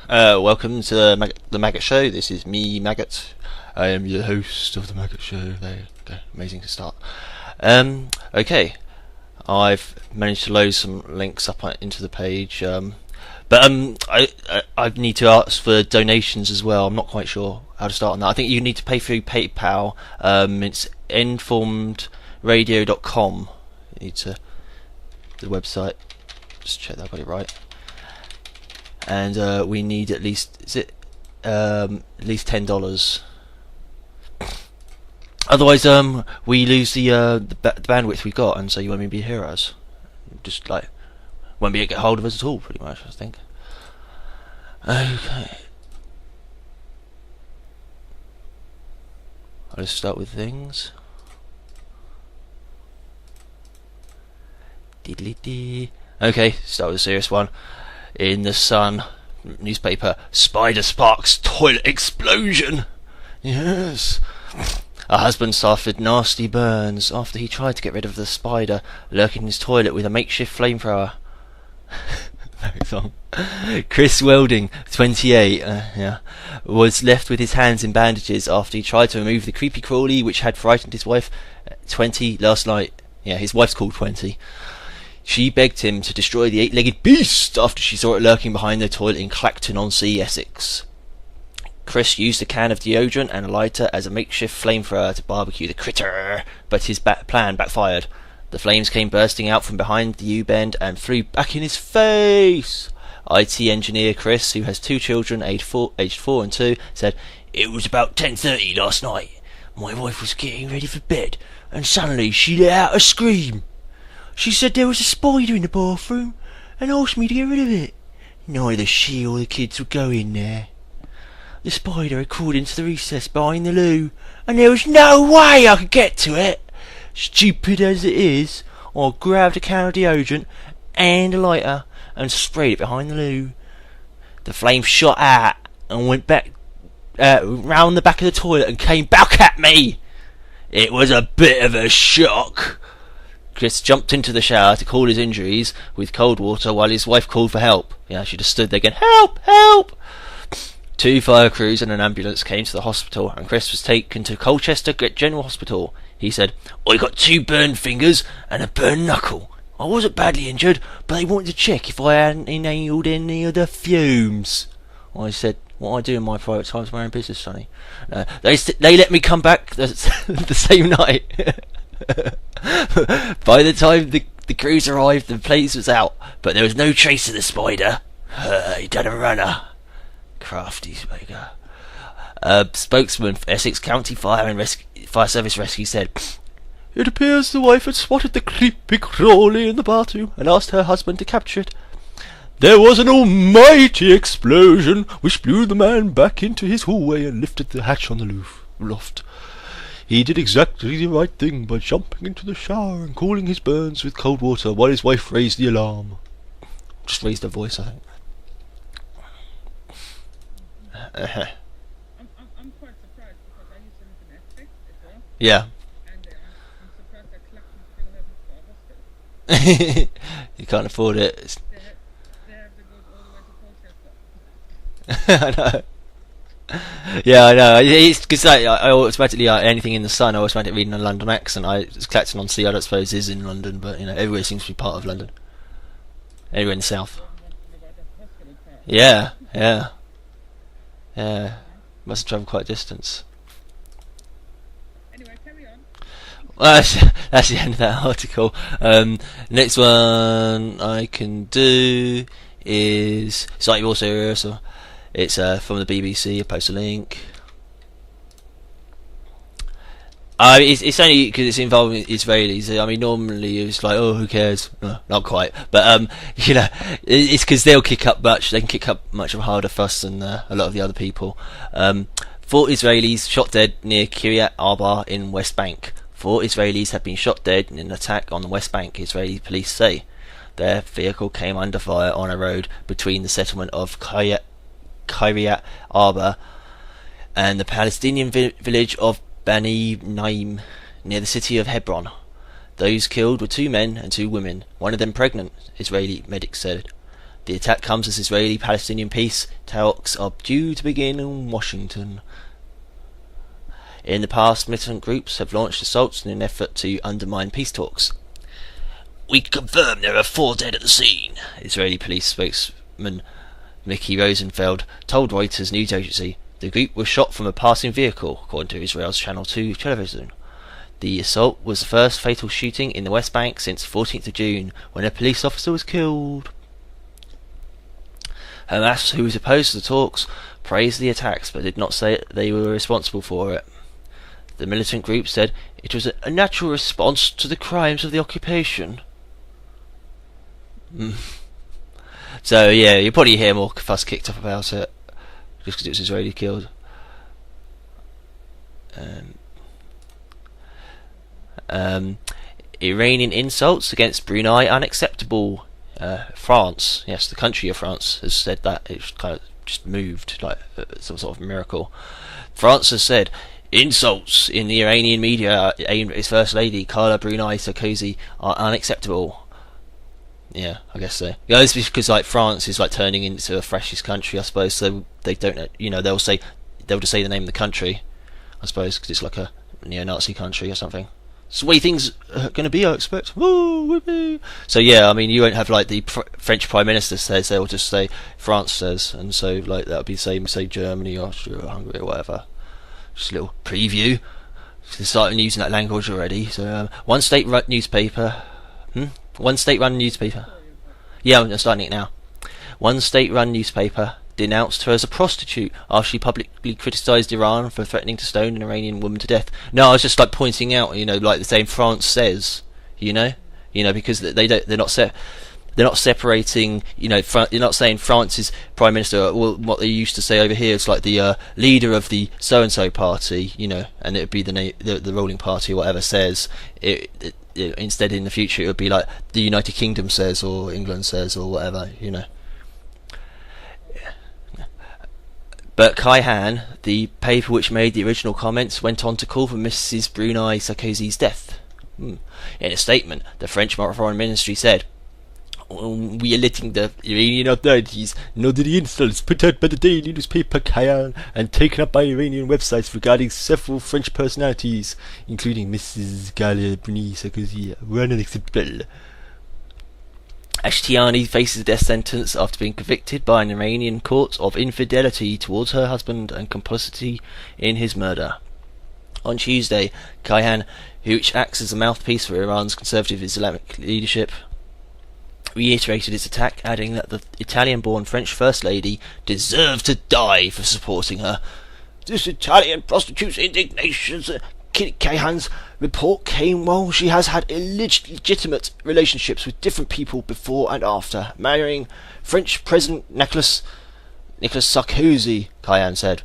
Welcome to the Maggot Show. This is me, Maggot. I am the host of the Maggot Show. There you go. Amazing to start. Okay. I've managed to load some links up into the page. I need to ask for donations as well. I'm not quite sure how to start on that. I think you need to pay through PayPal. It's informedradio.com. You need to the website. Just check that I got it right. And we need at least at least $10. Otherwise, we lose the bandwidth we got, and so you won't be hear us. Just like won't be able to get hold of us at all, pretty much. I think. Okay. I'll just start with things. Okay, start with a serious one. In the Sun newspaper, spider sparks toilet explosion. Yes. A husband suffered nasty burns after he tried to get rid of the spider lurking in his toilet with a makeshift flamethrower. Chris Welding, 28, was left with his hands in bandages after he tried to remove the creepy crawly which had frightened his wife, 20, last night. Yeah, his wife's called 20. She begged him to destroy the 8-legged beast after she saw it lurking behind the toilet in Clacton-on-Sea, Essex. Chris used a can of deodorant and a lighter as a makeshift flamethrower to barbecue the critter, but his plan backfired. The flames came bursting out from behind the U-bend and flew back in his face. IT engineer Chris, who has 2 children aged 4 and 2, said, "It was about 10:30 last night. My wife was getting ready for bed, and suddenly she let out a scream. She said there was a spider in the bathroom and asked me to get rid of it. Neither she or the kids would go in there. The spider had crawled into the recess behind the loo, and there was no way I could get to it. Stupid as it is, I grabbed a can of deodorant and a lighter and sprayed it behind the loo. The flame shot out and went back round the back of the toilet and came back at me. It was a bit of a shock." Chris jumped into the shower to cool his injuries with cold water while his wife called for help. Yeah, she just stood there going, "Help! Help!" 2 fire crews and an ambulance came to the hospital, and Chris was taken to Colchester General Hospital. He said, "I got 2 burned fingers and a burned knuckle. I wasn't badly injured, but they wanted to check if I hadn't inhaled any of the fumes." I said, "What I do in my private time is my own business, Sonny." They let me come back the same night. By the time the crews arrived, the place was out, but there was no trace of the spider. He'd done a runner. Crafty spider. Spokesman for Essex County Fire Service Rescue said, "It appears the wife had spotted the creepy crawly in the bathroom and asked her husband to capture it. There was an almighty explosion which blew the man back into his hallway and lifted the hatch on the loft. He did exactly the right thing by jumping into the shower and cooling his burns with cold water while his wife raised the alarm." Just raised her voice, I think. I'm quite surprised because I used to live in Essex as well. Yeah. And I'm surprised that Clacton still hasn't got a hospital. You can't afford it. They have to go all the way to Colchester. I know. Yeah, I know. It's because I automatically anything in the Sun, I always find it reading a London accent. Clacton-on-Sea, I don't suppose is in London, but everywhere seems to be part of London. Everywhere in the south. Yeah. Must have travelled quite a distance. Anyway, carry on. Well, that's the end of that article. Next one I can do is slightly more serious. It's from the BBC. I post a link. It's only because it's involving Israelis. I mean, normally it's like, oh, who cares? No, not quite. But it's because they'll kick up much. They can kick up much of a harder fuss than a lot of the other people. 4 Israelis shot dead near Kiryat Arba in West Bank. 4 Israelis have been shot dead in an attack on the West Bank. Israeli police say their vehicle came under fire on a road between the settlement of Kiryat Arba and the Palestinian village of Bani Naim, near the city of Hebron. Those killed were 2 men and 2 women, one of them pregnant, Israeli medics said. The attack comes as Israeli-Palestinian peace talks are due to begin in Washington. In the past, militant groups have launched assaults in an effort to undermine peace talks. We confirm there are 4 dead at the scene, Israeli police spokesman Mickey Rosenfeld told Reuters news agency. The group was shot from a passing vehicle, according to Israel's Channel 2 television. The assault was the first fatal shooting in the West Bank since 14th of June, when a police officer was killed. Hamas, who was opposed to the talks, praised the attacks but did not say they were responsible for it. The militant group said it was a natural response to the crimes of the occupation. So yeah, you'll probably hear more fuss kicked up about it, just because it was Israeli killed. Iranian insults against Brunei unacceptable. France, yes, the country of France, has said that it's kind of just moved like some sort of miracle. France has said insults in the Iranian media aimed at its First Lady Carla Brunei Sarkozy are unacceptable. Yeah, I guess so. Yeah, it's because like France is like turning into a fascist country, I suppose. So they don't, they'll just say the name of the country, I suppose, because it's like a neo-Nazi country or something. It's the way things are going to be, I expect. Woo, so yeah, I mean, you won't have like the French Prime Minister says, they'll just say France says, and so like that'll be the same, say Germany, Austria, or Hungary, or whatever. Just a little preview. They're starting using that language already. So one state-run newspaper. One state-run newspaper. Yeah, I'm starting it now. One state-run newspaper denounced her as a prostitute after she publicly criticised Iran for threatening to stone an Iranian woman to death. No, I was just like pointing out, like the same France says, because they're not separating, you're not saying France's prime minister. Well, what they used to say over here is like the leader of the so and so party, and it would be the ruling party or whatever says it. Instead, in the future, it would be like the United Kingdom says or England says or whatever, But Kaihan, the paper which made the original comments, went on to call for Mrs. Brunei Sarkozy's death. In a statement, the French Foreign Ministry said, "We are letting the Iranian authorities know that the insults put out by the daily newspaper Kaihan and taken up by Iranian websites regarding several French personalities, including Mrs. Carla Bruni Sarkozy, were unacceptable." Ashtiani faces a death sentence after being convicted by an Iranian court of infidelity towards her husband and complicity in his murder. On Tuesday, Kaihan, which acts as a mouthpiece for Iran's conservative Islamic leadership, reiterated its attack, adding that the Italian-born French First Lady deserved to die for supporting her. This Italian prostitute's indignations Kaihan's report came while she has had illegitimate relationships with different people before and after marrying French President Nicolas Sarkozy, Kaihan said.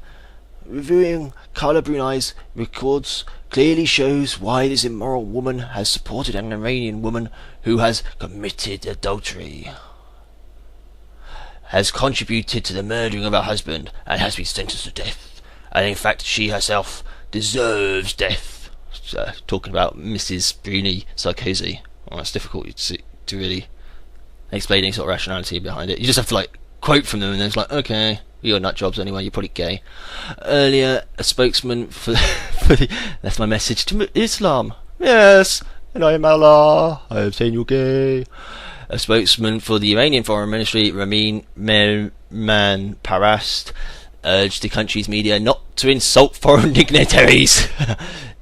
Reviewing Carla Brunei's records clearly shows why this immoral woman has supported an Iranian woman who has committed adultery, has contributed to the murdering of her husband, and has been sentenced to death. And in fact, she herself deserves death. Talking about Mrs. Bruni Sarkozy. Well, it's difficult to really explain any sort of rationality behind it. You just have to quote from them, and then it's like, okay, you're nut jobs anyway. You're probably gay. Earlier, a spokesman for that's my message to Islam. Yes, and I am Allah. I am saying you're gay. A spokesman for the Iranian Foreign Ministry, Ramin Mehman Parast, urged the country's media not to insult foreign dignitaries.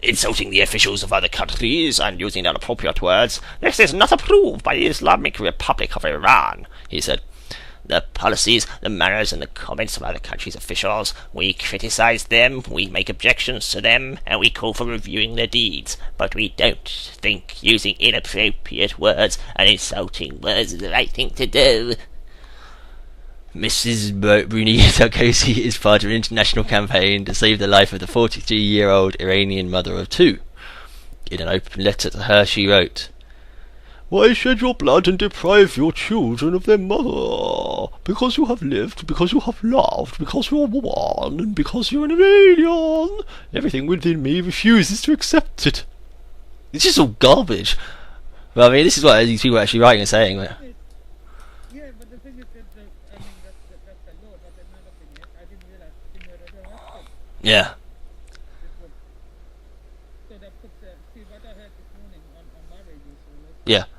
Insulting the officials of other countries and using inappropriate words. This is not approved by the Islamic Republic of Iran, he said. The policies, the manners, and the comments of other countries' officials, we criticize them, we make objections to them, and we call for reviewing their deeds. But we don't think using inappropriate words and insulting words is the right thing to do. Mrs. Bruni Sarkozy is part of an international campaign to save the life of the 43-year-old Iranian mother of two. In an open letter to her, she wrote, "Why shed your blood and deprive your children of their mother? Because you have lived, because you have loved, because you are one, and because you are an Iranian. Everything within me refuses to accept it." It's just all garbage. Well, I mean, this is what these people are actually writing and saying. Yeah, but the thing is that Yeah. This would, so that puts see what I heard this morning on my radio show was, Yeah.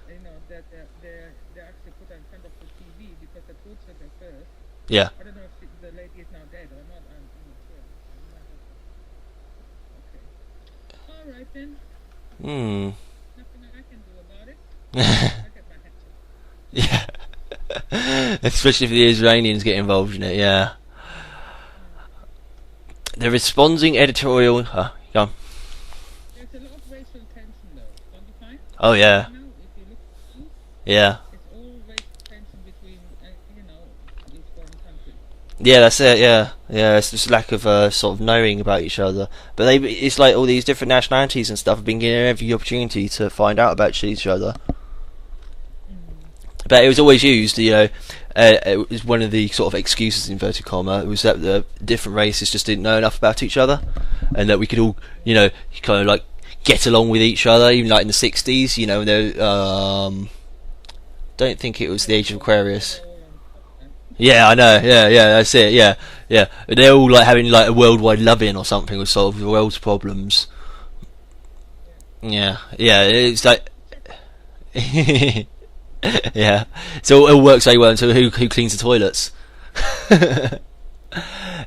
you know, that they actually put her in front of the TV because they tortured her first. Yeah. I don't know if the lady is now dead or not. I'm not sure. Okay. All right then. Hmm. Nothing I can do about it. I get my head checked. Yeah. Especially if the Israelis get involved in it. Yeah. The responding editorial. Go on. There's a lot of racial tension though, don't you find? Oh yeah. You know, if you look at the news, Yeah. it's all racial tension between, you know, these foreign countries. Yeah, that's it. Yeah, yeah. It's just lack of sort of knowing about each other. But it's like all these different nationalities and stuff have been given every opportunity to find out about each other. But it was always used, you know. It was one of the sort of excuses, inverted comma, was that the different races just didn't know enough about each other, and that we could all, you know, kind of like get along with each other, even like in the '60s, you know. Don't think it was the Age of Aquarius. Yeah, I know. Yeah, that's it. Yeah, yeah. They're all like having like a worldwide love-in or something would solve the world's problems. Yeah, yeah. It's like, yeah. So it all works very well until who cleans the toilets.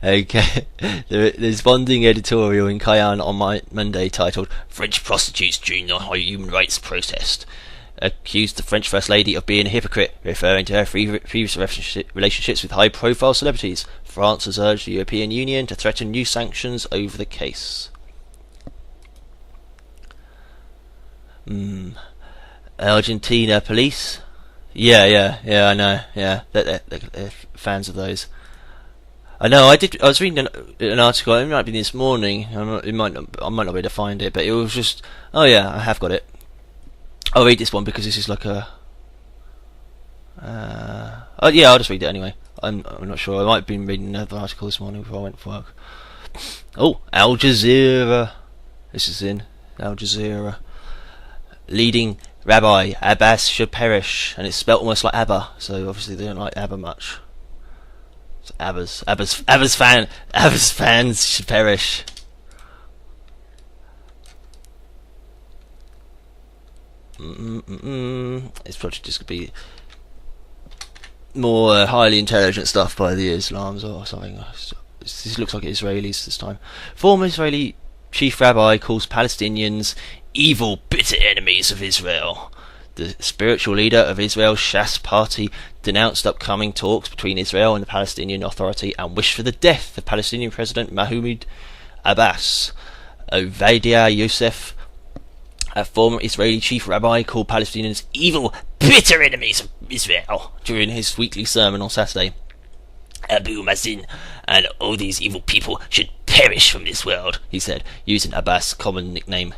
Okay. The responding editorial in Cayenne on Monday titled "French prostitutes during the human rights protest" accused the French First Lady of being a hypocrite, referring to her previous relationships with high-profile celebrities. France has urged the European Union to threaten new sanctions over the case. Argentina police. Yeah, I know. Yeah, they're fans of those. I know. I was reading an article. It might be this morning. I might not be able to find it, but it was just. Oh yeah, I have got it. I'll read this one because this is like a. Oh yeah, I'll just read it anyway. I'm not sure. I might have been reading another article this morning before I went for work. Oh, Al Jazeera. This is in Al Jazeera. Leading Rabbi Abbas should perish, and it's spelt almost like ABBA. So obviously they don't like ABBA much. So Abba's fans should perish. It's probably just going to be more highly intelligent stuff by the Islams or something. This looks like Israelis this time. Former Israeli chief rabbi calls Palestinians evil, bitter enemies of Israel. The spiritual leader of Israel's Shas party denounced upcoming talks between Israel and the Palestinian Authority and wished for the death of Palestinian President Mahmoud Abbas. Ovadia Yosef, a former Israeli chief rabbi, called Palestinians evil, bitter enemies of Israel during his weekly sermon on Saturday. Abu Mazin and all these evil people should perish from this world, he said, using Abbas's common nickname.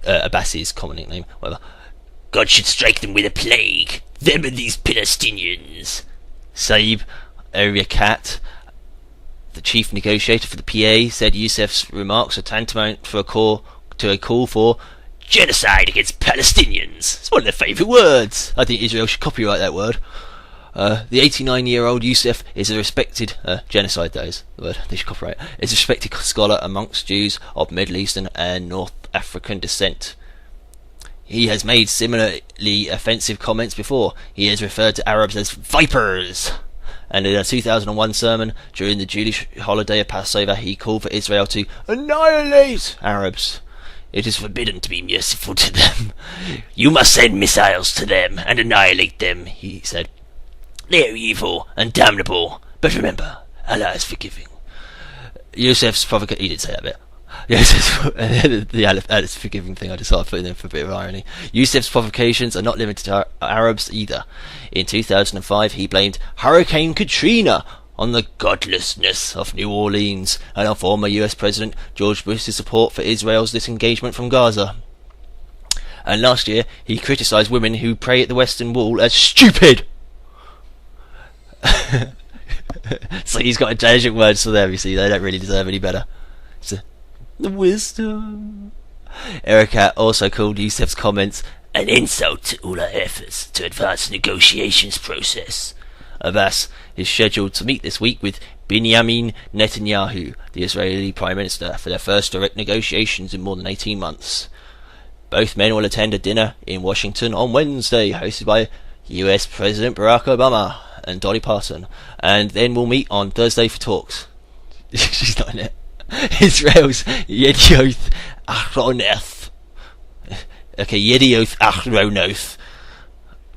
Whatever. God should strike them with a plague. Them and these Palestinians. Saib Ariakat, the chief negotiator for the PA, said Youssef's remarks are tantamount to a call for genocide against Palestinians. It's one of their favourite words. I think Israel should copyright that word. The 89-year-old Youssef is a respected genocide. That is the word they should copyright. Is a respected scholar amongst Jews of Middle Eastern and North African descent. He has made similarly offensive comments before. He has referred to Arabs as vipers. And in a 2001 sermon during the Jewish holiday of Passover, he called for Israel to annihilate Arabs. It is forbidden to be merciful to them. You must send missiles to them and annihilate them, he said. They are evil and damnable, but remember, Allah is forgiving. Yosef's provocation. He did say that bit. Yes, the Allah is forgiving thing. I just thought I'd put in there for a bit of irony. Yosef's provocations are not limited to Arabs either. In 2005, he blamed Hurricane Katrina on the godlessness of New Orleans and on former US President George Bush's support for Israel's disengagement from Gaza. And last year, he criticised women who pray at the Western Wall as stupid. So he's got intelligent words for them. You see, they don't really deserve any better. So, the wisdom. Erica also called Youssef's comments an insult to all our efforts to advance the negotiations process. Abbas is scheduled to meet this week with Benjamin Netanyahu, the Israeli Prime Minister, for their first direct negotiations in more than 18 months. Both men will attend a dinner in Washington on Wednesday, hosted by US President Barack Obama and Dolly Parton, and then we'll meet on Thursday for talks. She's not in it. Israel's Yedioth Ahronoth. Okay, Yedioth Ahronoth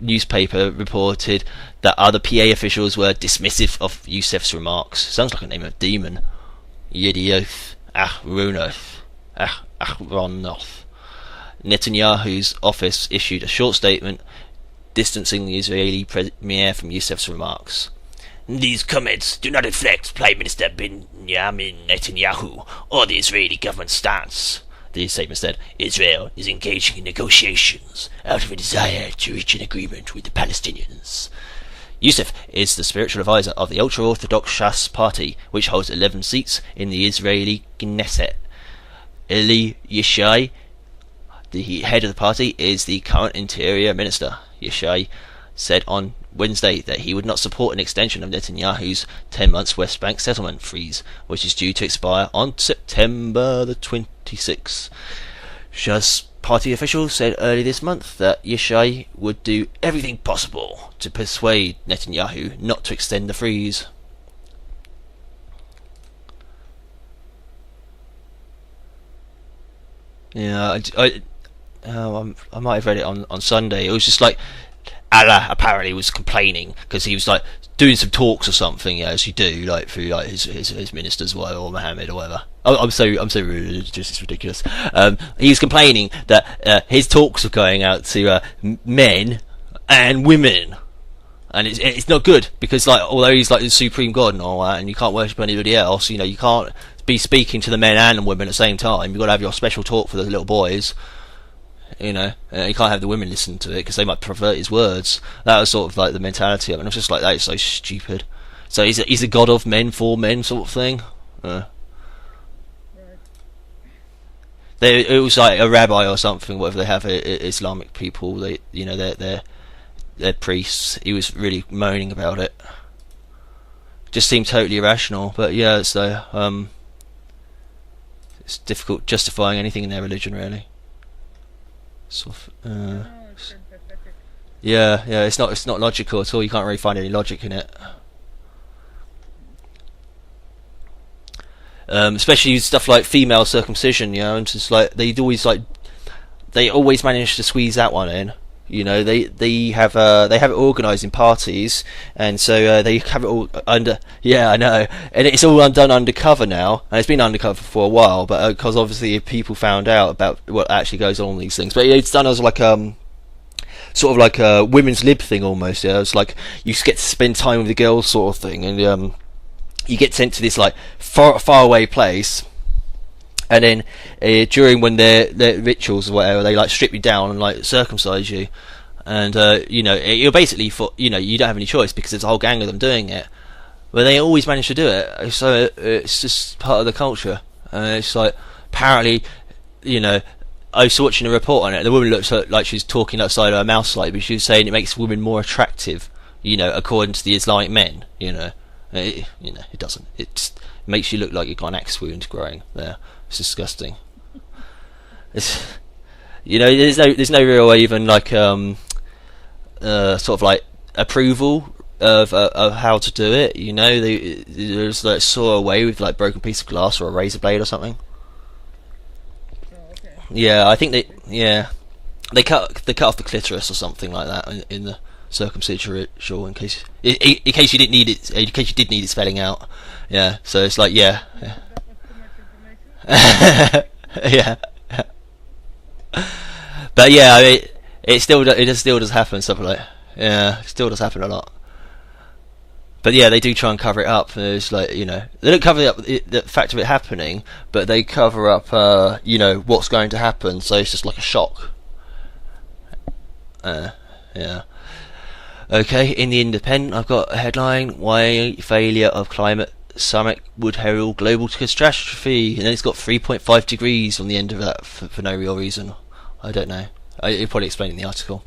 newspaper reported that other PA officials were dismissive of Youssef's remarks. Sounds like a name of a demon. Yedioth Ahronoth. Ahronoth. Netanyahu's office issued a short statement distancing the Israeli premier from Youssef's remarks. These comments do not reflect Prime Minister Benjamin Netanyahu or the Israeli government's stance. The statement said, Israel is engaging in negotiations out of a desire to reach an agreement with the Palestinians. Youssef is the spiritual advisor of the ultra-Orthodox Shas party, which holds 11 seats in the Israeli Knesset. Eli Yishai, the head of the party, is the current interior minister. Yishai said on Wednesday that he would not support an extension of Netanyahu's 10 months West Bank settlement freeze, which is due to expire on September the 26th. Shas party officials said earlier this month that Yishai would do everything possible to persuade Netanyahu not to extend the freeze. Yeah, I might have read it on Sunday. It was just like Allah apparently was complaining because he was like doing some talks or something, as you do, like through like his ministers or Muhammad or whatever. I'm so religious, it's ridiculous. He's complaining that his talks are going out to men and women, and it's not good because like although he's like the supreme God and all that, and you can't worship anybody else, you know, you can't be speaking to the men and the women at the same time. You've got to have your special talk for the little boys. You know, you can't have the women listen to it because they might pervert his words. That was sort of like the mentality of it. And I was just like, that is so stupid. So he's a god of men for men sort of thing. It was like a rabbi or something. Whatever they have, Islamic people. They, you know, they're priests. He was really moaning about it. Just seemed totally irrational. But yeah, so it's difficult justifying anything in their religion, really. Yeah, it's not logical at all. You can't really find any logic in it. Especially stuff like female circumcision, you know, and just like they always manage to squeeze that one in. You know, they have it organised in parties, and so they have it all under. Yeah, I know, and it's all done undercover now, and it's been undercover for a while, but because obviously people found out about what actually goes on in these things. But it's done as like sort of like a women's lib thing almost. Yeah, it's like you get to spend time with the girls sort of thing, and you get sent to this like far away place. And then during when their rituals or whatever, they like strip you down and like circumcise you, and you know, you're basically you know, you don't have any choice because there's a whole gang of them doing it. But they always manage to do it, so it's just part of the culture. And it's like apparently, you know, I was watching a report on it. The woman looks like she's talking outside her mouth slightly, but she was saying it makes women more attractive, you know, according to the Islamic men. You know, it doesn't. It just makes you look like you've got an axe wound growing there. It's disgusting. It's, you know, there's no real even like sort of like approval of how to do it. You know, there's like saw away with like broken piece of glass or a razor blade or something. Oh, okay. Yeah, I think they cut off the clitoris or something like that in the circumcision ritual in case you didn't need it, in case you did need it spelling out. Yeah, so it's like yeah. Yeah, but yeah, I mean, it still does happen. Stuff like it still does happen a lot. But yeah, they do try and cover it up. It's like, you know, they don't cover up the fact of it happening, but they cover up you know, what's going to happen. So it's just like a shock. Yeah. Okay, in the Independent, I've got a headline: Why failure of climate summit would herald global catastrophe, and then it's got 3.5 degrees on the end of that for no real reason. I don't know. You'll probably explain in the article.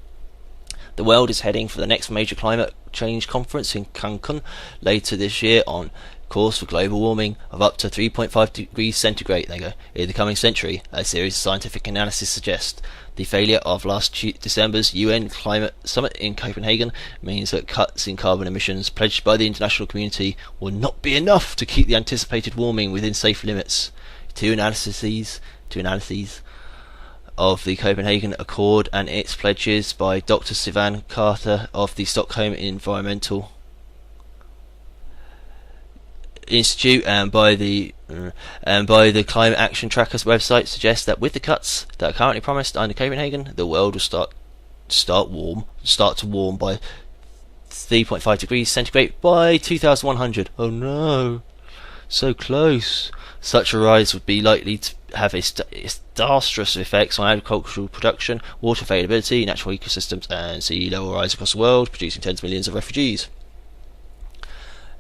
The world is heading for the next major climate change conference in Cancun later this year on calls for global warming of up to 3.5 degrees centigrade. There you go. In the coming century, a series of scientific analysis suggests the failure of last December's UN climate summit in Copenhagen means that cuts in carbon emissions pledged by the international community will not be enough to keep the anticipated warming within safe limits. Two analyses of the Copenhagen Accord and its pledges by Dr. Sivan Carter of the Stockholm Environmental Institute and by the Climate Action Tracker's website suggest that with the cuts that are currently promised under Copenhagen, the world will start to warm by 3.5 degrees centigrade by 2100. Oh no, so close. Such a rise would be likely to have disastrous effects on agricultural production, water availability, natural ecosystems, and sea level rise across the world, producing tens of millions of refugees.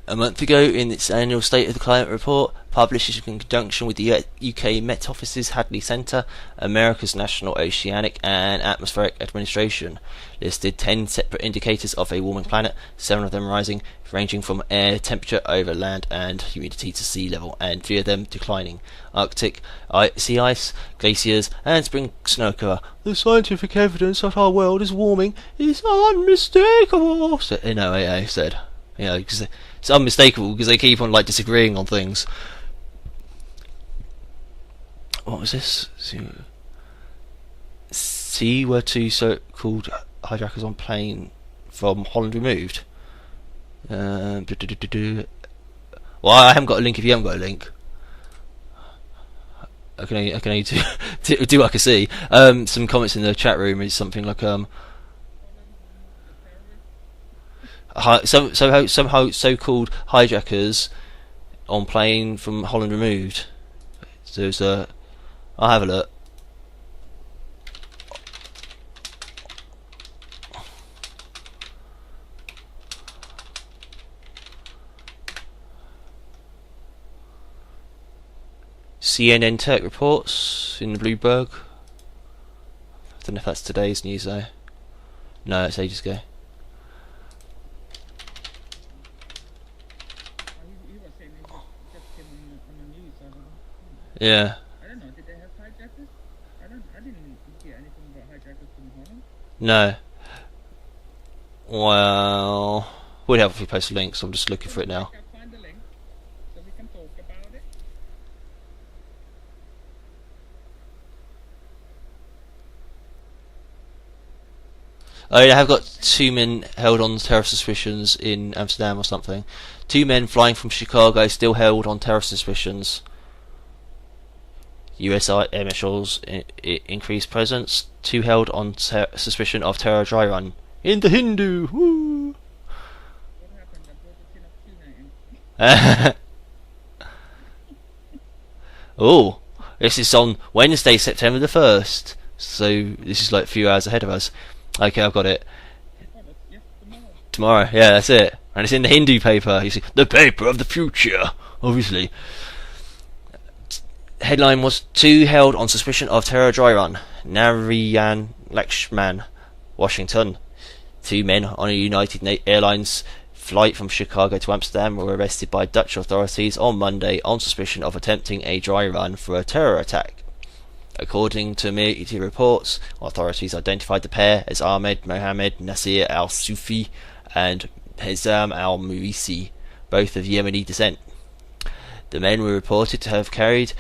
A month ago, in its annual State of the Climate report, published in conjunction with the UK Met Office's Hadley Centre, America's National Oceanic and Atmospheric Administration listed 10 separate indicators of a warming planet, 7 of them rising, ranging from air temperature over land and humidity to sea level, and 3 of them declining: Arctic sea ice, glaciers, and spring snow cover. The scientific evidence that our world is warming is unmistakable, NOAA said. Because it's unmistakable because they keep on disagreeing on things. What was this? See were 2 so-called hijackers on plane from Holland removed. Well, I haven't got a link if you haven't got a link. I can only do what I can see. Some comments in the chat room is something like some so-called hijackers on plane from Holland removed. So there's I'll have a look. CNN Tech reports in the Bloomberg. I don't know if that's today's news though. No, it's ages ago. Yeah. I don't know. Did they have hijackers? I didn't hear anything about hijackers from Holland. No. Well, would help if we post a link. So I'm just looking for it now. I can find the link so we can talk about it. Oh yeah, I have got 2 men held on terrorist suspicions in Amsterdam or something. 2 men flying from Chicago still held on terrorist suspicions. US air marshals increased presence. 2 held on suspicion of terror dry run in the Hindu. Woo! What happened? I brought a tin of tuna in. Oh, this is on Wednesday, September the 1st. So this is like a few hours ahead of us. Okay, I've got it. Oh, that's Tomorrow, yeah, that's it. And it's in the Hindu paper. You see, the paper of the future, obviously. Headline was 2 held on suspicion of terror dry run. Narayan Lakshman, Washington. 2 men on a United Airlines flight from Chicago to Amsterdam were arrested by Dutch authorities on Monday on suspicion of attempting a dry run for a terror attack. According to media reports, authorities identified the pair as Ahmed Mohammed Nasir al-Sufi and Hezam al-Murisi, both of Yemeni descent. The men were reported to have carried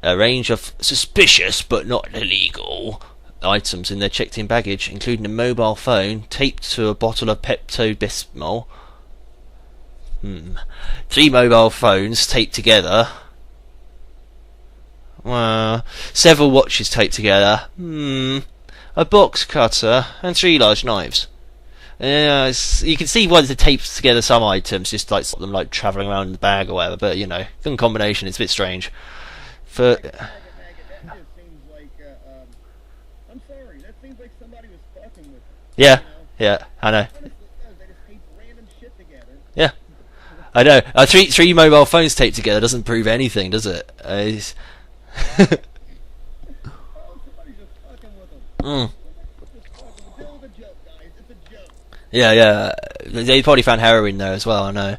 a range of suspicious but not illegal items in their checked-in baggage, including a mobile phone taped to a bottle of Pepto-Bismol, 3 mobile phones taped together, several watches taped together, a box cutter, and 3 large knives. You can see why they taped together some items, just like stop them travelling around in the bag or whatever. But in combination, it's a bit strange. For Maggot, that just seems like I'm sorry, that seems like somebody was fucking with them. yeah, I know. Honestly, they just tape random shit together. Yeah, I know. 3 mobile phones taped together doesn't prove anything, does it? Somebody's just fucking with them. It was a joke, guys. It's a joke. Yeah. They probably found heroin there as well. I know.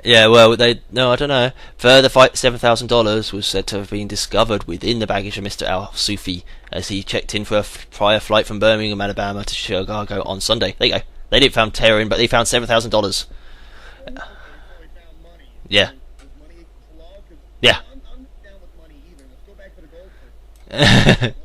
Yeah, well, no, I don't know. Further, $7,000 was said to have been discovered within the baggage of Mr. Al Sufi as he checked in for a prior flight from Birmingham, Alabama to Chicago on Sunday. There you go. They didn't found heroin, but they found $7,000. Okay, so they found money. Yeah. Does money equal law? 'Cause Yeah. I'm not down with money either. Let's go back to the gold first.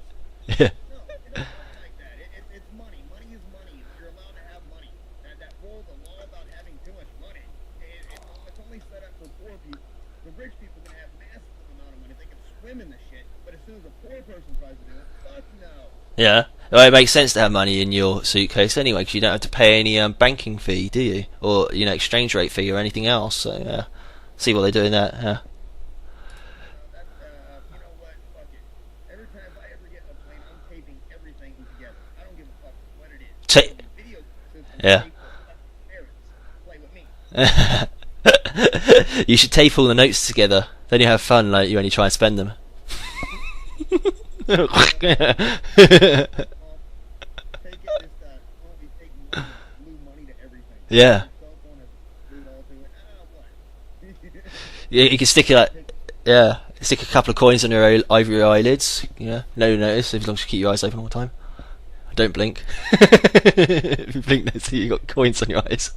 Yeah. No, it doesn't work like that. It's money. Money is money. You're allowed to have money. That rule, the law about having too much money, it's only set up for poor people. The rich people can have massive amount of money. They can swim in the shit. But as soon as a poor person tries to do it, fuck no. Yeah. Well, it makes sense to have money in your suitcase anyway, because you don't have to pay any banking fee, do you? Or exchange rate fee or anything else. So yeah, see what they do in that. Yeah. You know what? Fuck it. Every time if I ever get in a plane, I'm taping everything together. I don't give a fuck what it is. Video system. Yeah. Play with me. You should tape all the notes together. Then you have fun. Like you only try and spend them. Take it, just won't be taking blue money to everything. Yeah. Cell phone has glued all to it. What? You can stick it like, yeah, stick a couple of coins on your ivory eyelids. Yeah, no notice as long as you keep your eyes open all the time. Don't blink. If you blink, they see you got coins on your eyes.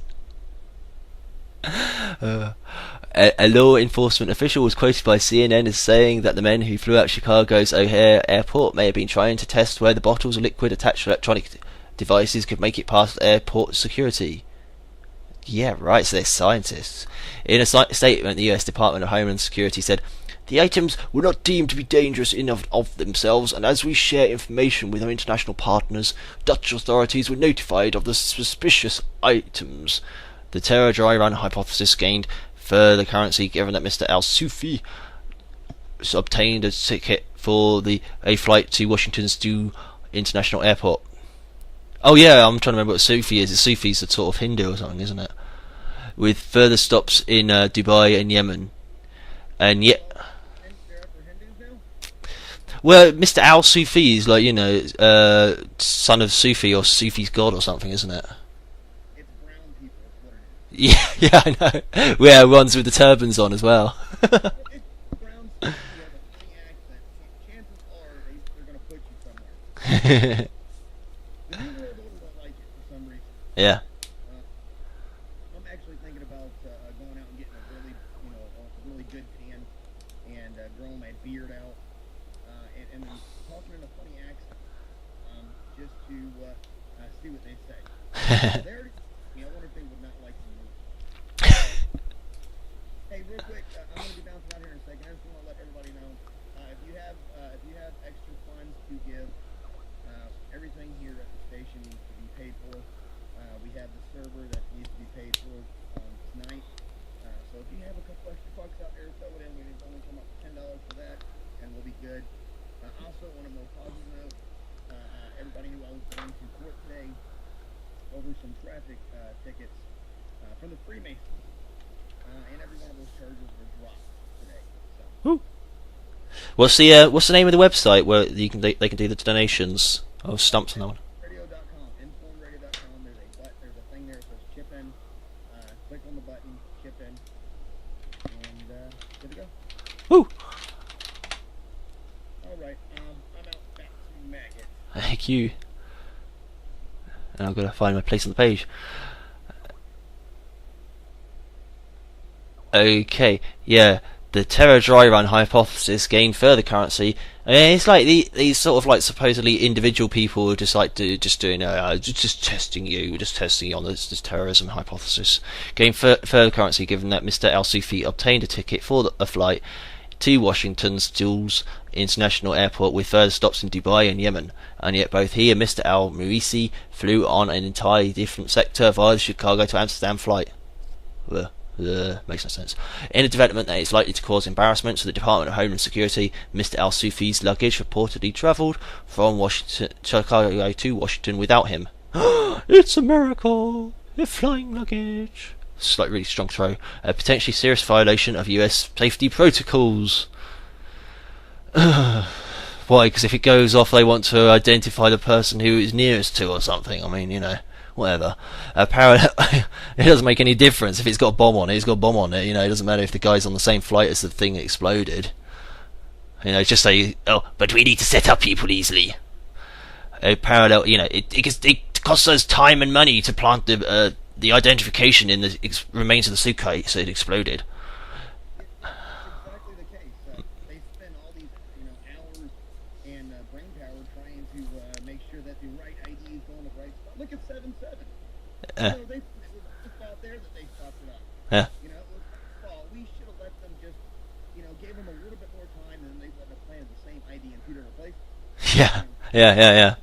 A law enforcement official was quoted by CNN as saying that the men who flew out Chicago's O'Hare Airport may have been trying to test where the bottles of liquid attached to electronic devices could make it past airport security. Yeah, right, so they're scientists. In a statement, the US Department of Homeland Security said, "The items were not deemed to be dangerous in of themselves, and as we share information with our international partners, Dutch authorities were notified of the suspicious items." The terror dry run hypothesis gained further currency given that Mr. Al-Sufi obtained a ticket for a flight to Washington's Due International Airport. Oh yeah, I'm trying to remember what Sufi is. Sufi's a sort of Hindu or something, isn't it? With further stops in Dubai and Yemen. And yet... Well, Mr. Al-Sufi is like, son of Sufi or Sufi's god or something, isn't it? Yeah, yeah, I know. Yeah, ones with the turbans on as well. Yeah. I'm actually thinking about going out and getting a really, a really good tan and growing my beard out and then talking in a funny accent just to see what they say. I wonder if they would not like me. Hey, real quick, I'm going to be bouncing out here in a second. I just want to let everybody know if you have extra funds to give, everything here at the station needs to be paid for. We have the server that needs to be paid for tonight. So if you have a couple extra bucks out there, throw it in. We can only come up with $10 for that, and we'll be good. Also, on a more positive note, everybody knew I was going to court today over some traffic tickets from the Freemasons, and every one of those charges were dropped today. So. What's the name of the website where they can do the donations? Oh, stumped on that one. Radio.com, informradio.com. There's a thing there that says chip in. Click on the button, chip in, and good to go. Woo! All right, I'm out back to Maggot. Thank you. And I've got to find my place on the page. Okay, yeah. The terror dry run hypothesis gained further currency. I mean, it's like these sort of like supposedly individual people who just like just testing you, just testing you on this terrorism hypothesis. Gained further currency given that Mr. Al-Sufi obtained a ticket for a flight to Washington's Jules International Airport with further stops in Dubai and Yemen, and yet both he and Mr. Al-Murisi flew on an entirely different sector via the Chicago to Amsterdam flight. Makes no sense. In a development that is likely to cause embarrassment to the Department of Homeland Security, Mr. Al-Sufi's luggage reportedly travelled from Chicago to Washington without him. It's a miracle! They're flying luggage! It's like really strong throw. A potentially serious violation of US safety protocols. Why? Because if it goes off, they want to identify the person who is nearest to or something. I mean, whatever. Parallel, it doesn't make any difference if it's got a bomb on it. It's got a bomb on it. You know, it doesn't matter if the guy's on the same flight as the thing that exploded. You know, just say, oh, but we need to set up people easily. A parallel, you know, it costs us time and money to plant the identification in the remains of the suitcase so it exploded. Exactly the case. They spend all these, hours and brain power trying to make sure that the right ID is going to the right spot. Look at 7-7. They just out there that they stopped it up. Yeah. We should have let them just, gave them a little bit more time, and then they wouldn't have planted the same ID in 2 different places. Yeah. Yeah.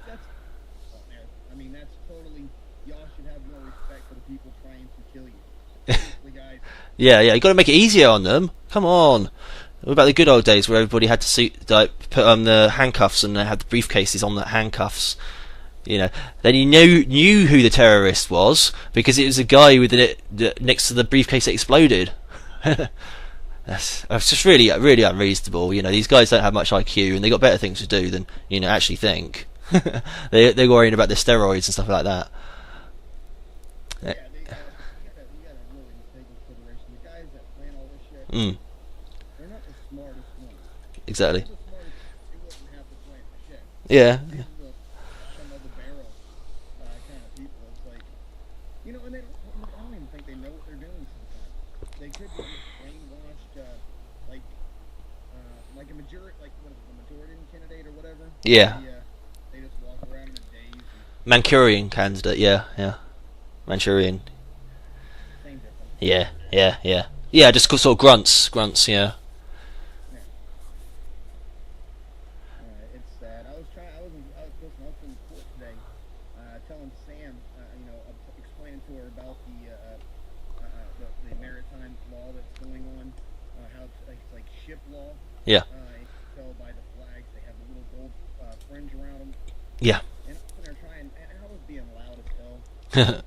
I mean, that's totally. Y'all should have more respect for the people trying to kill you. Seriously, guys. Yeah. You got to make it easier on them. Come on. What about the good old days where everybody had to put on the handcuffs and they had the briefcases on the handcuffs? You know, then you knew who the terrorist was because it was a guy with it next to the briefcase that exploded. That's just really unreasonable. You know, these guys don't have much IQ and they got better things to do than actually think. They're worrying about the steroids and stuff like that. Yeah, you gotta really take into consideration the guys that plan all this shit. They're not the smartest ones. Exactly. If they're the smartest, they wouldn't have to plan the shit. Yeah. These are some of the barrel kind of people. It's like, and they I don't even think they know what they're doing sometimes. They could be brainwashed, like a majority, like what is it, the majority candidate or whatever. Yeah. They just walk around in a daze. Manchurian candidate. Yeah. Manchurian. Same difference. Yeah. Just sort of grunts. Yeah. It's sad. I was in court today, telling Sam, explaining to her about the maritime law that's going on, how it's like ship law. Yeah. You can tell by the flags they have a little gold fringe around them. Yeah. And they're trying, and I was being loud as hell. I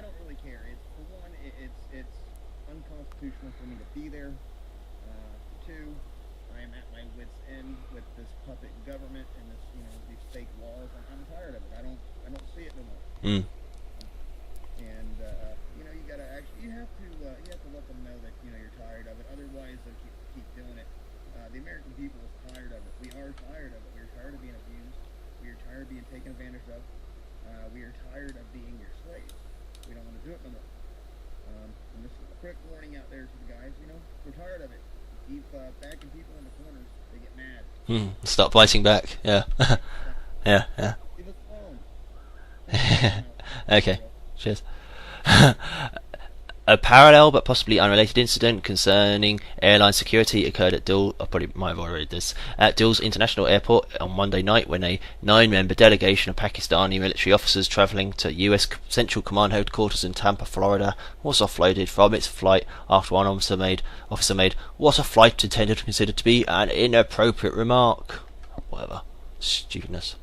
don't really care. For one, it's unconstitutional for me to be there. For two, I am at my wit's end with this puppet government and this, these fake laws. I'm tired of it. I don't see it no more. And you have to let them know that you're tired of it. Otherwise, they'll keep doing it. The American people is tired of it. We are tired of it. We are tired of being abused. We are tired of being taken advantage of. We are tired of being your slaves. We don't want to do it no more. And this is a quick warning out there to the guys. We're tired of it. Keep backing people in the corners. They get mad. Stop biting back. Yeah. Yeah. Leave us alone. Okay. Cheers. A parallel but possibly unrelated incident concerning airline security occurred at Dil. I probably might have already read this. At Dil's International Airport on Monday night, when a 9-member delegation of Pakistani military officers travelling to U.S. Central Command headquarters in Tampa, Florida, was offloaded from its flight after one officer made what a flight attendant considered to be an inappropriate remark. Whatever. Stupidness.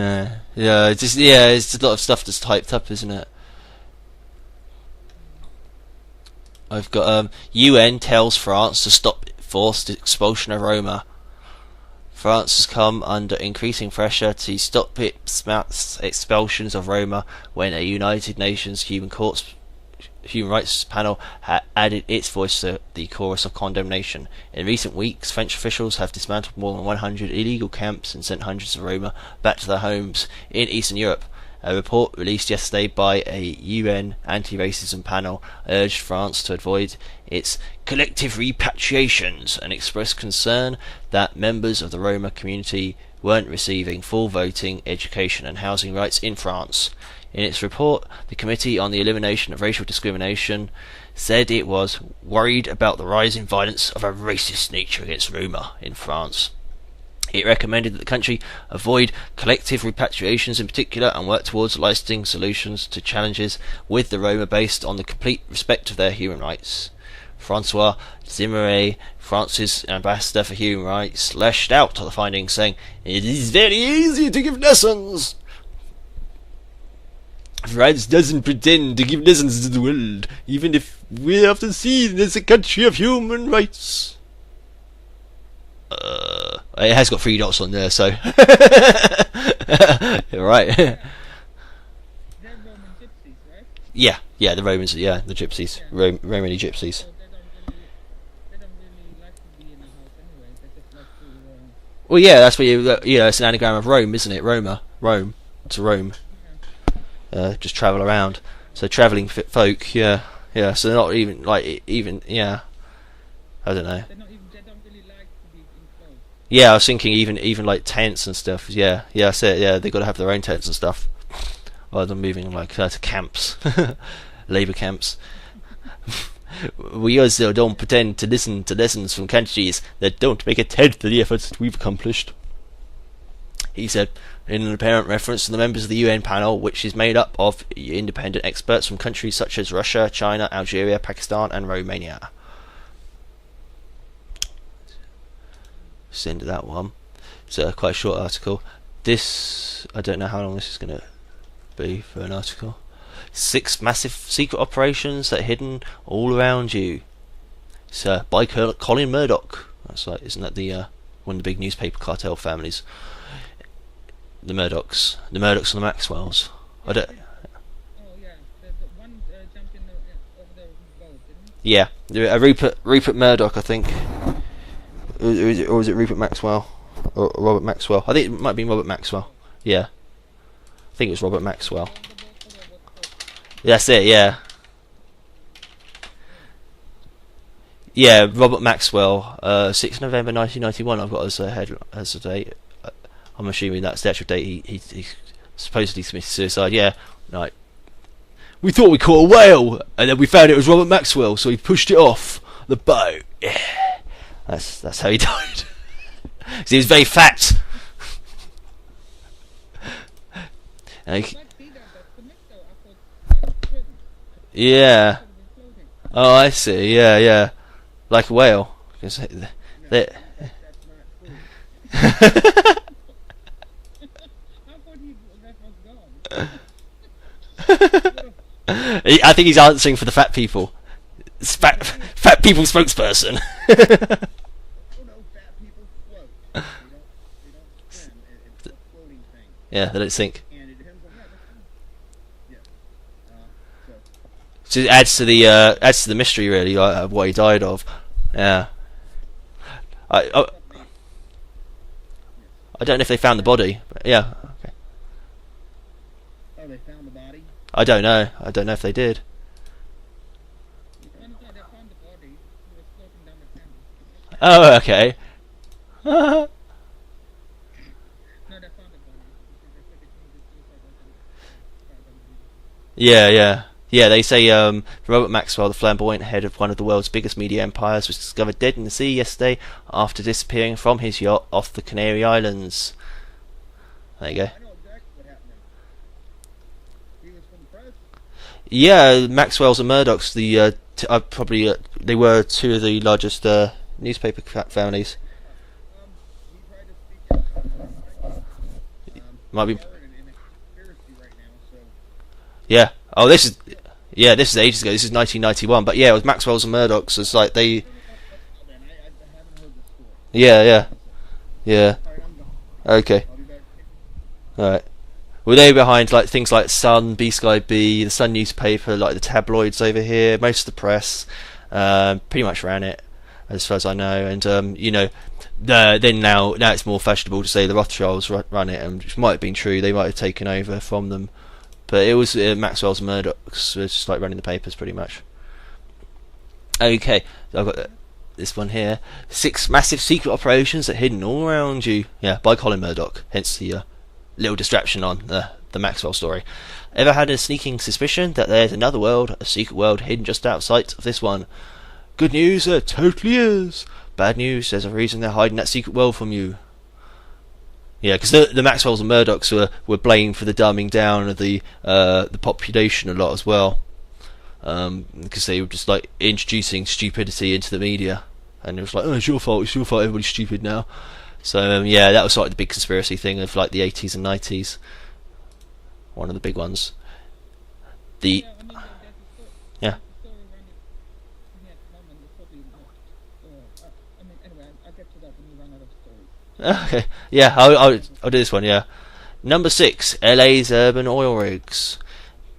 It's just a lot of stuff that's typed up, isn't it? I've got UN tells France to stop forced expulsion of Roma. France has come under increasing pressure to stop its expulsions of Roma when a United Nations Human Rights panel added its voice to the chorus of condemnation. In recent weeks, French officials have dismantled more than 100 illegal camps and sent hundreds of Roma back to their homes in Eastern Europe. A report released yesterday by a UN anti-racism panel urged France to avoid its collective repatriations and expressed concern that members of the Roma community weren't receiving full voting, education and housing rights in France. In its report, the Committee on the Elimination of Racial Discrimination said it was worried about the rising violence of a racist nature against Roma in France. It recommended that the country avoid collective repatriations in particular and work towards lasting solutions to challenges with the Roma based on the complete respect of their human rights. Francois Zimmeray, France's ambassador for human rights, lashed out at the findings, saying, "It is very easy to give lessons." France doesn't pretend to give lessons to the world, even if we're often seen as a country of human rights. It has got 3 dots on there, so. Right. They're Roman gypsies, right? Yeah, the Romans, the gypsies, Romany gypsies. So they don't really like to be in the house anyway. They just like to. Well, yeah, that's what it's an anagram of Rome, isn't it? Rome, it's Rome. Just travel around. So travelling folk, yeah. So they're not even I don't know. They don't really like to be enclosed. Yeah, I was thinking even like tents and stuff. Yeah, that's it. Yeah, they got to have their own tents and stuff, rather than moving like to camps, labour camps. We also don't pretend to listen to lessons from countries that don't make a tenth of the efforts that we've accomplished, he said, in an apparent reference to the members of the UN panel, which is made up of independent experts from countries such as Russia, China, Algeria, Pakistan and Romania. Send that one. It's quite a short article. This, I don't know how long this is going to be for an article. 6 massive secret operations that are hidden all around you. It's by Colin Murdoch. That's like, isn't that the one of the big newspaper cartel families? The Murdochs and the Maxwells. I don't. Oh yeah, the one jumped in over the boat, didn't he? Yeah, Rupert Murdoch, I think. Or was it Rupert Maxwell? Or Robert Maxwell? I think it might be Robert Maxwell. Yeah. I think it was Robert Maxwell. That's it, yeah. Yeah, Robert Maxwell, 6th November 1991, I've got as a date. I'm assuming that's the actual date he supposedly committed suicide, yeah. Like, we thought we caught a whale, and then we found it was Robert Maxwell, so he pushed it off the boat. Yeah. That's how he died. He was very fat. Yeah. Oh, I see. Yeah. Like a whale. I think he's answering for the fat people. It's fat people spokesperson. Oh no, fat people float. They don't swim. It's a floating thing. Yeah, they don't sink. And it depends on So it adds to the mystery, really, like, of what he died of. Yeah. I don't know if they found the body, but yeah. Okay. Oh, they found the body? I don't know if they did. They found the body. He was floating down the canal. Oh, okay. No, they found the body. Yeah, they say Robert Maxwell, the flamboyant head of one of the world's biggest media empires, was discovered dead in the sea yesterday after disappearing from his yacht off the Canary Islands. There you go. I know exactly what happened. He was from the press. Yeah, Maxwell's and Murdoch's they were 2 of the largest newspaper families. He tried to speak out. Might be. In a conspiracy right now, so. Yeah. Oh, this is ages ago. This is 1991. But yeah, it was Maxwell's and Murdoch's. It's like they. I haven't heard the story. Yeah. Alright, I'm gone. Okay. I'll be back. Alright. Well, they were behind like things like Sun, B-Sky B, the Sun newspaper, like the tabloids over here, most of the press, pretty much ran it, as far as I know. And then now it's more fashionable to say the Rothschilds run it, and which might have been true. They might have taken over from them, but it was Maxwell's and Murdoch's just like running the papers pretty much. Okay, so I've got this one here: 6 massive secret operations that are hidden all around you. Yeah, by Colin Murdoch. Hence the little distraction on the Maxwell story. Ever had a sneaking suspicion that there's another world, a secret world hidden just outside of this one? Good news, there totally is. Bad news, there's a reason they're hiding that secret world from you. Yeah, because the Maxwells and Murdochs were blamed for the dumbing down of the population a lot as well, because they were just like introducing stupidity into the media, and it was like, oh, it's your fault, everybody's stupid now. So yeah, that was like the big conspiracy thing of like the 80s and 90s. One of the big ones. The Yeah, I mean, there's a story. yeah. There's a story running here at the moment. It's probably not. I mean, anyway, I'll get to that when we run out of stories. Okay. Yeah, I'll do this one. Yeah. Number 6, LA's urban oil rigs.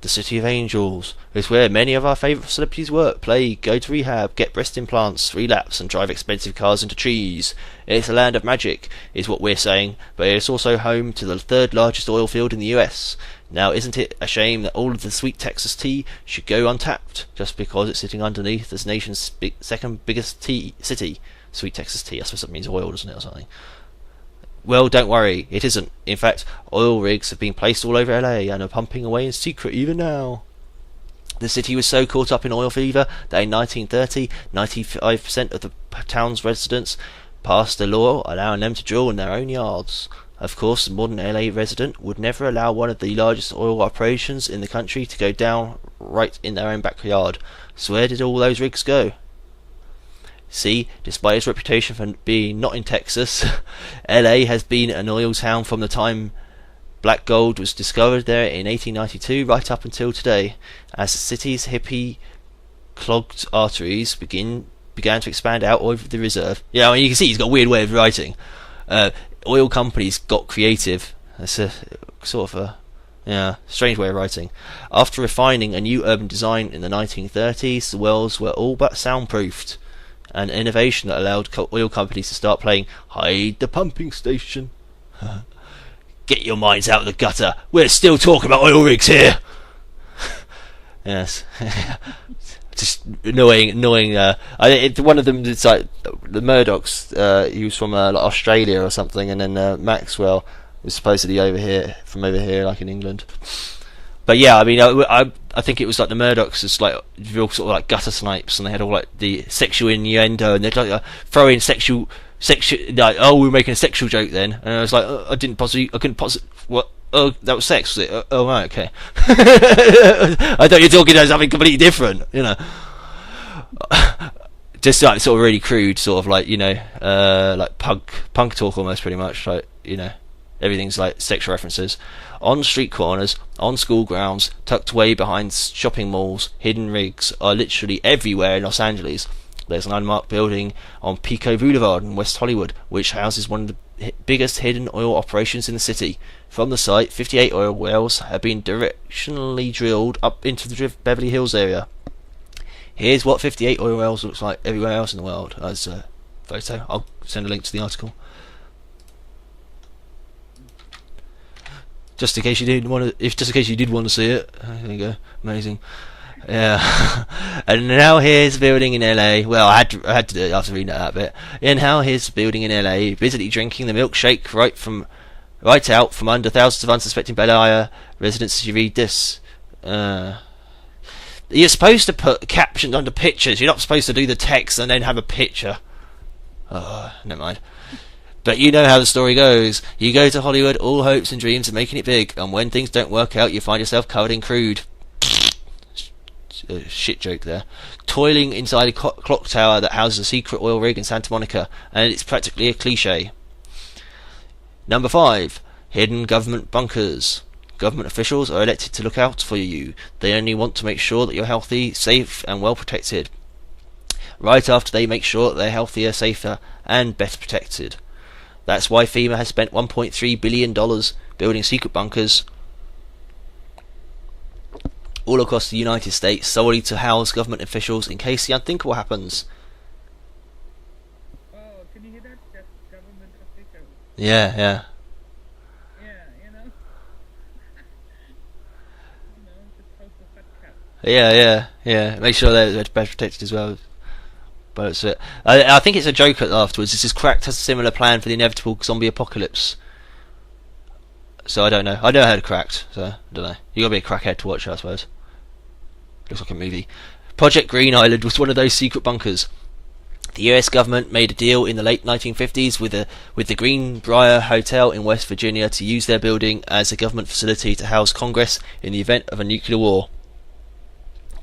The City of Angels is where many of our favourite celebrities work, play, go to rehab, get breast implants, relapse, and drive expensive cars into trees. It's a land of magic, is what we're saying, but it's also home to the third largest oil field in the US. Now, isn't it a shame that all of the sweet Texas tea should go untapped just because it's sitting underneath this nation's second biggest city? Sweet Texas tea, I suppose that means oil, doesn't it, or something? Well, don't worry, it isn't. In fact, oil rigs have been placed all over LA and are pumping away in secret even now. The city was so caught up in oil fever that in 1930, 95% of the town's residents passed a law allowing them to drill in their own yards. Of course, the modern LA resident would never allow one of the largest oil operations in the country to go down right in their own backyard. So where did all those rigs go? See, despite its reputation for being not in Texas, LA has been an oil town from the time black gold was discovered there in 1892 right up until today. As the city's hippie clogged arteries began to expand out over the reserve. Yeah, I mean, you can see he's got a weird way of writing. Oil companies got creative. That's a sort of a strange way of writing. After refining a new urban design in the 1930s, the wells were all but soundproofed. An innovation that allowed oil companies to start playing Hide the Pumping Station. Get your minds out of the gutter. We're still talking about oil rigs here. Yes. Just annoying. One of them, it's like the Murdochs. He was from like Australia or something, and then Maxwell was supposedly from over here, like in England. But yeah, I mean, I think it was like the Murdochs, is like real sort of like gutter snipes, and they had all like the sexual innuendo, and they'd like throw in sexual, like, oh, we were making a sexual joke then, and I was like, I couldn't possibly, what? Oh, that was sex, was it? Oh, right, okay. I thought you were talking about something completely different, you know. Just like sort of really crude, sort of like, you know, like punk talk almost, pretty much, like, you know, everything's like sexual references. On street corners, on school grounds, tucked away behind shopping malls, hidden rigs are literally everywhere in Los Angeles. There's an unmarked building on Pico Boulevard in West Hollywood, which houses one of the biggest hidden oil operations in the city. From the site, 58 oil wells have been directionally drilled up into the Beverly Hills area. Here's what 58 oil wells looks like everywhere else in the world. As a photo, I'll send a link to the article. Just in case you did want to see it. There you go. Amazing. Yeah. And now here's the building in LA. Well, I had to do it after reading that bit. And now here's the building in LA, busily drinking the milkshake right out from under thousands of unsuspecting Bel Air residents as you read this. You're supposed to put captions under pictures. You're not supposed to do the text and then have a picture. Oh, never mind. But you know how the story goes. You go to Hollywood, all hopes and dreams of making it big, and when things don't work out, you find yourself covered in crude. Shit joke there. Toiling inside a clock tower that houses a secret oil rig in Santa Monica, and it's practically a cliche. Number 5. Hidden government bunkers. Government officials are elected to look out for you. They only want to make sure that you're healthy, safe, and well protected. Right after they make sure that they're healthier, safer, and better protected. That's why FEMA has spent $1.3 billion building secret bunkers all across the United States solely to house government officials in case the unthinkable happens. Oh, can you hear that? That's government officials. Yeah. Yeah, you know. Just post a fat cat. Yeah. Make sure they're better protected as well. But it's I think it's a joke afterwards. This is Cracked has a similar plan for the inevitable zombie apocalypse. So I don't know. I never heard of Cracked, so I don't know. You gotta be a crackhead to watch it, I suppose. Looks like a movie. Project Green Island was one of those secret bunkers. The US government made a deal in the late 1950s with the Greenbrier Hotel in West Virginia to use their building as a government facility to house Congress in the event of a nuclear war.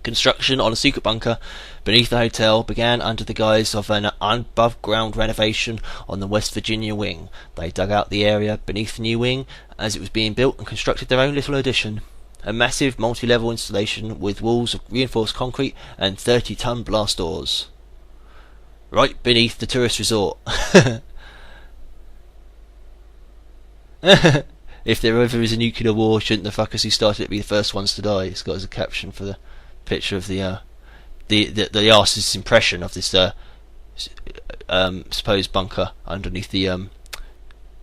Construction on a secret bunker beneath the hotel began under the guise of an above-ground renovation on the West Virginia wing. They dug out the area beneath the new wing as it was being built and constructed their own little addition. A massive multi-level installation with walls of reinforced concrete and 30-ton blast doors. Right beneath the tourist resort. If there ever is a nuclear war, shouldn't the fuckers who started it be the first ones to die? It's got as a caption for the picture of the artist's impression of this supposed bunker underneath the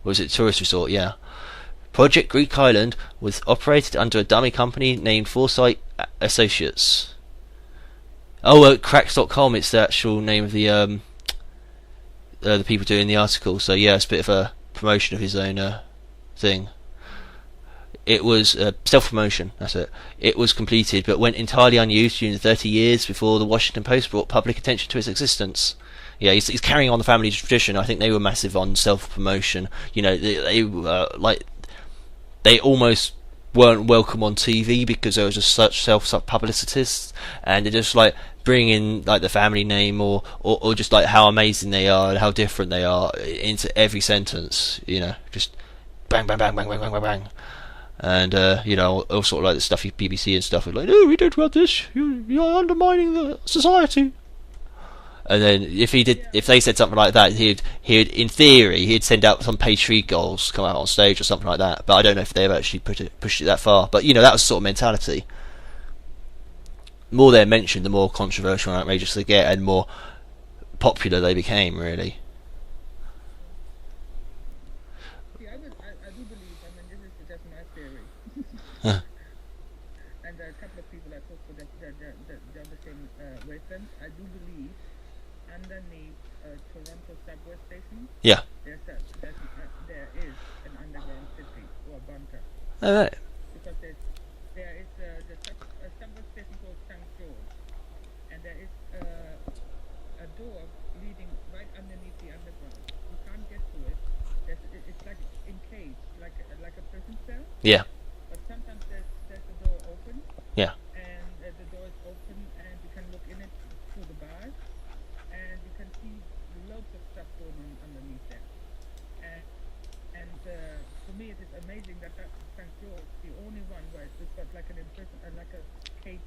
was it tourist resort? Yeah. Project Greek Island was operated under a dummy company named Foresight Associates. Oh, cracks.com. It's the actual name of the people doing the article. So yeah, it's a bit of a promotion of his own thing. It was self-promotion. That's it. It was completed, but went entirely unused during the 30 years before the Washington Post brought public attention to its existence. Yeah, he's carrying on the family tradition. I think they were massive on self-promotion. You know, they almost weren't welcome on TV because there was just such self-publicists, and they're just like bring in like the family name or just like how amazing they are and how different they are into every sentence. You know, just bang, bang, bang, bang, bang, bang, bang, bang. And you know, all sort of like the stuff BBC and stuff is like, no, we don't want this. You're undermining the society. And then if they said something like that, he'd in theory he'd send out some patriot goals come out on stage or something like that. But I don't know if they've actually pushed it that far. But you know, that was the sort of mentality. The more they're mentioned, the more controversial and outrageous they get, and more popular they became. Really. See, I do believe. I mean, this is just my theory. Huh. And a couple of people that talk for the other same wavelength. I do believe underneath Toronto subway station, Yeah. there is an underground city or a bunker. All right. Because there is a subway station called St. George, and there is a door leading right underneath the underground. You can't get to it. It's like encaged, like a prison cell. Yeah. But sometimes there's a door open. Yeah. And the door is open, and you can look in it through the bars, and you can see loads of stuff going on underneath there. And for me, it is amazing that St. George, the only one where it's got like an imprison, like a cage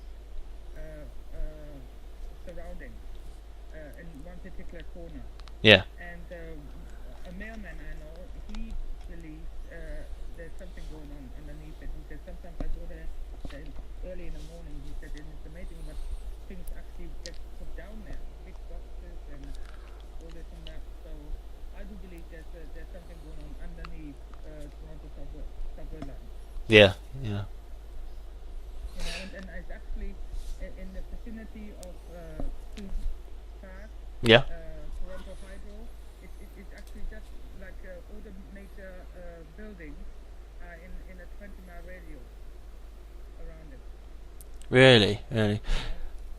surrounding in one particular corner. Yeah. And a mailman I know, he believes there's something going on underneath it. He said sometimes I go there early in the morning. He said it's amazing what things actually get put down there, big boxes and all this and that. So I do believe there's something going on underneath Toronto subway line. Yeah. Yeah. You know, and it's actually in the vicinity of Queen's Park. Yeah. Toronto Hydro. It's actually just like all the major buildings are in a 20-mile radius around it. Really. Really.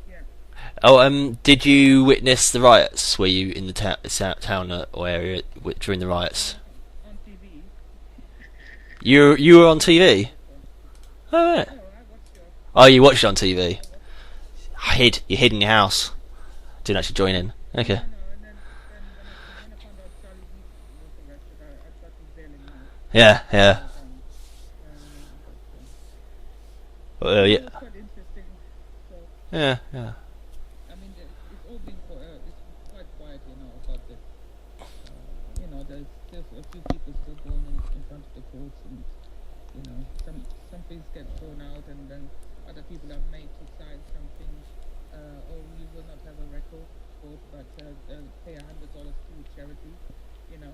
Yeah. Oh, did you witness the riots? Were you in the town or area during the riots? On TV. You were on TV. Oh, right. Oh, I watched your. Oh, you watched it on TV. You hid in your house. Didn't actually join in. Okay. No, and then when I found out Charlie Heath was arrested, I started bailing out. Yeah. Yeah. It Yeah. was quite interesting. So, Yeah. Yeah. I mean, it's all been it's quite quiet, you know, about this. You know, there's a few people still going in front of the courts, and you know, some things get thrown out, and then other people are made to sign something. Or you will not have a record court, but pay $100 to charity. You know.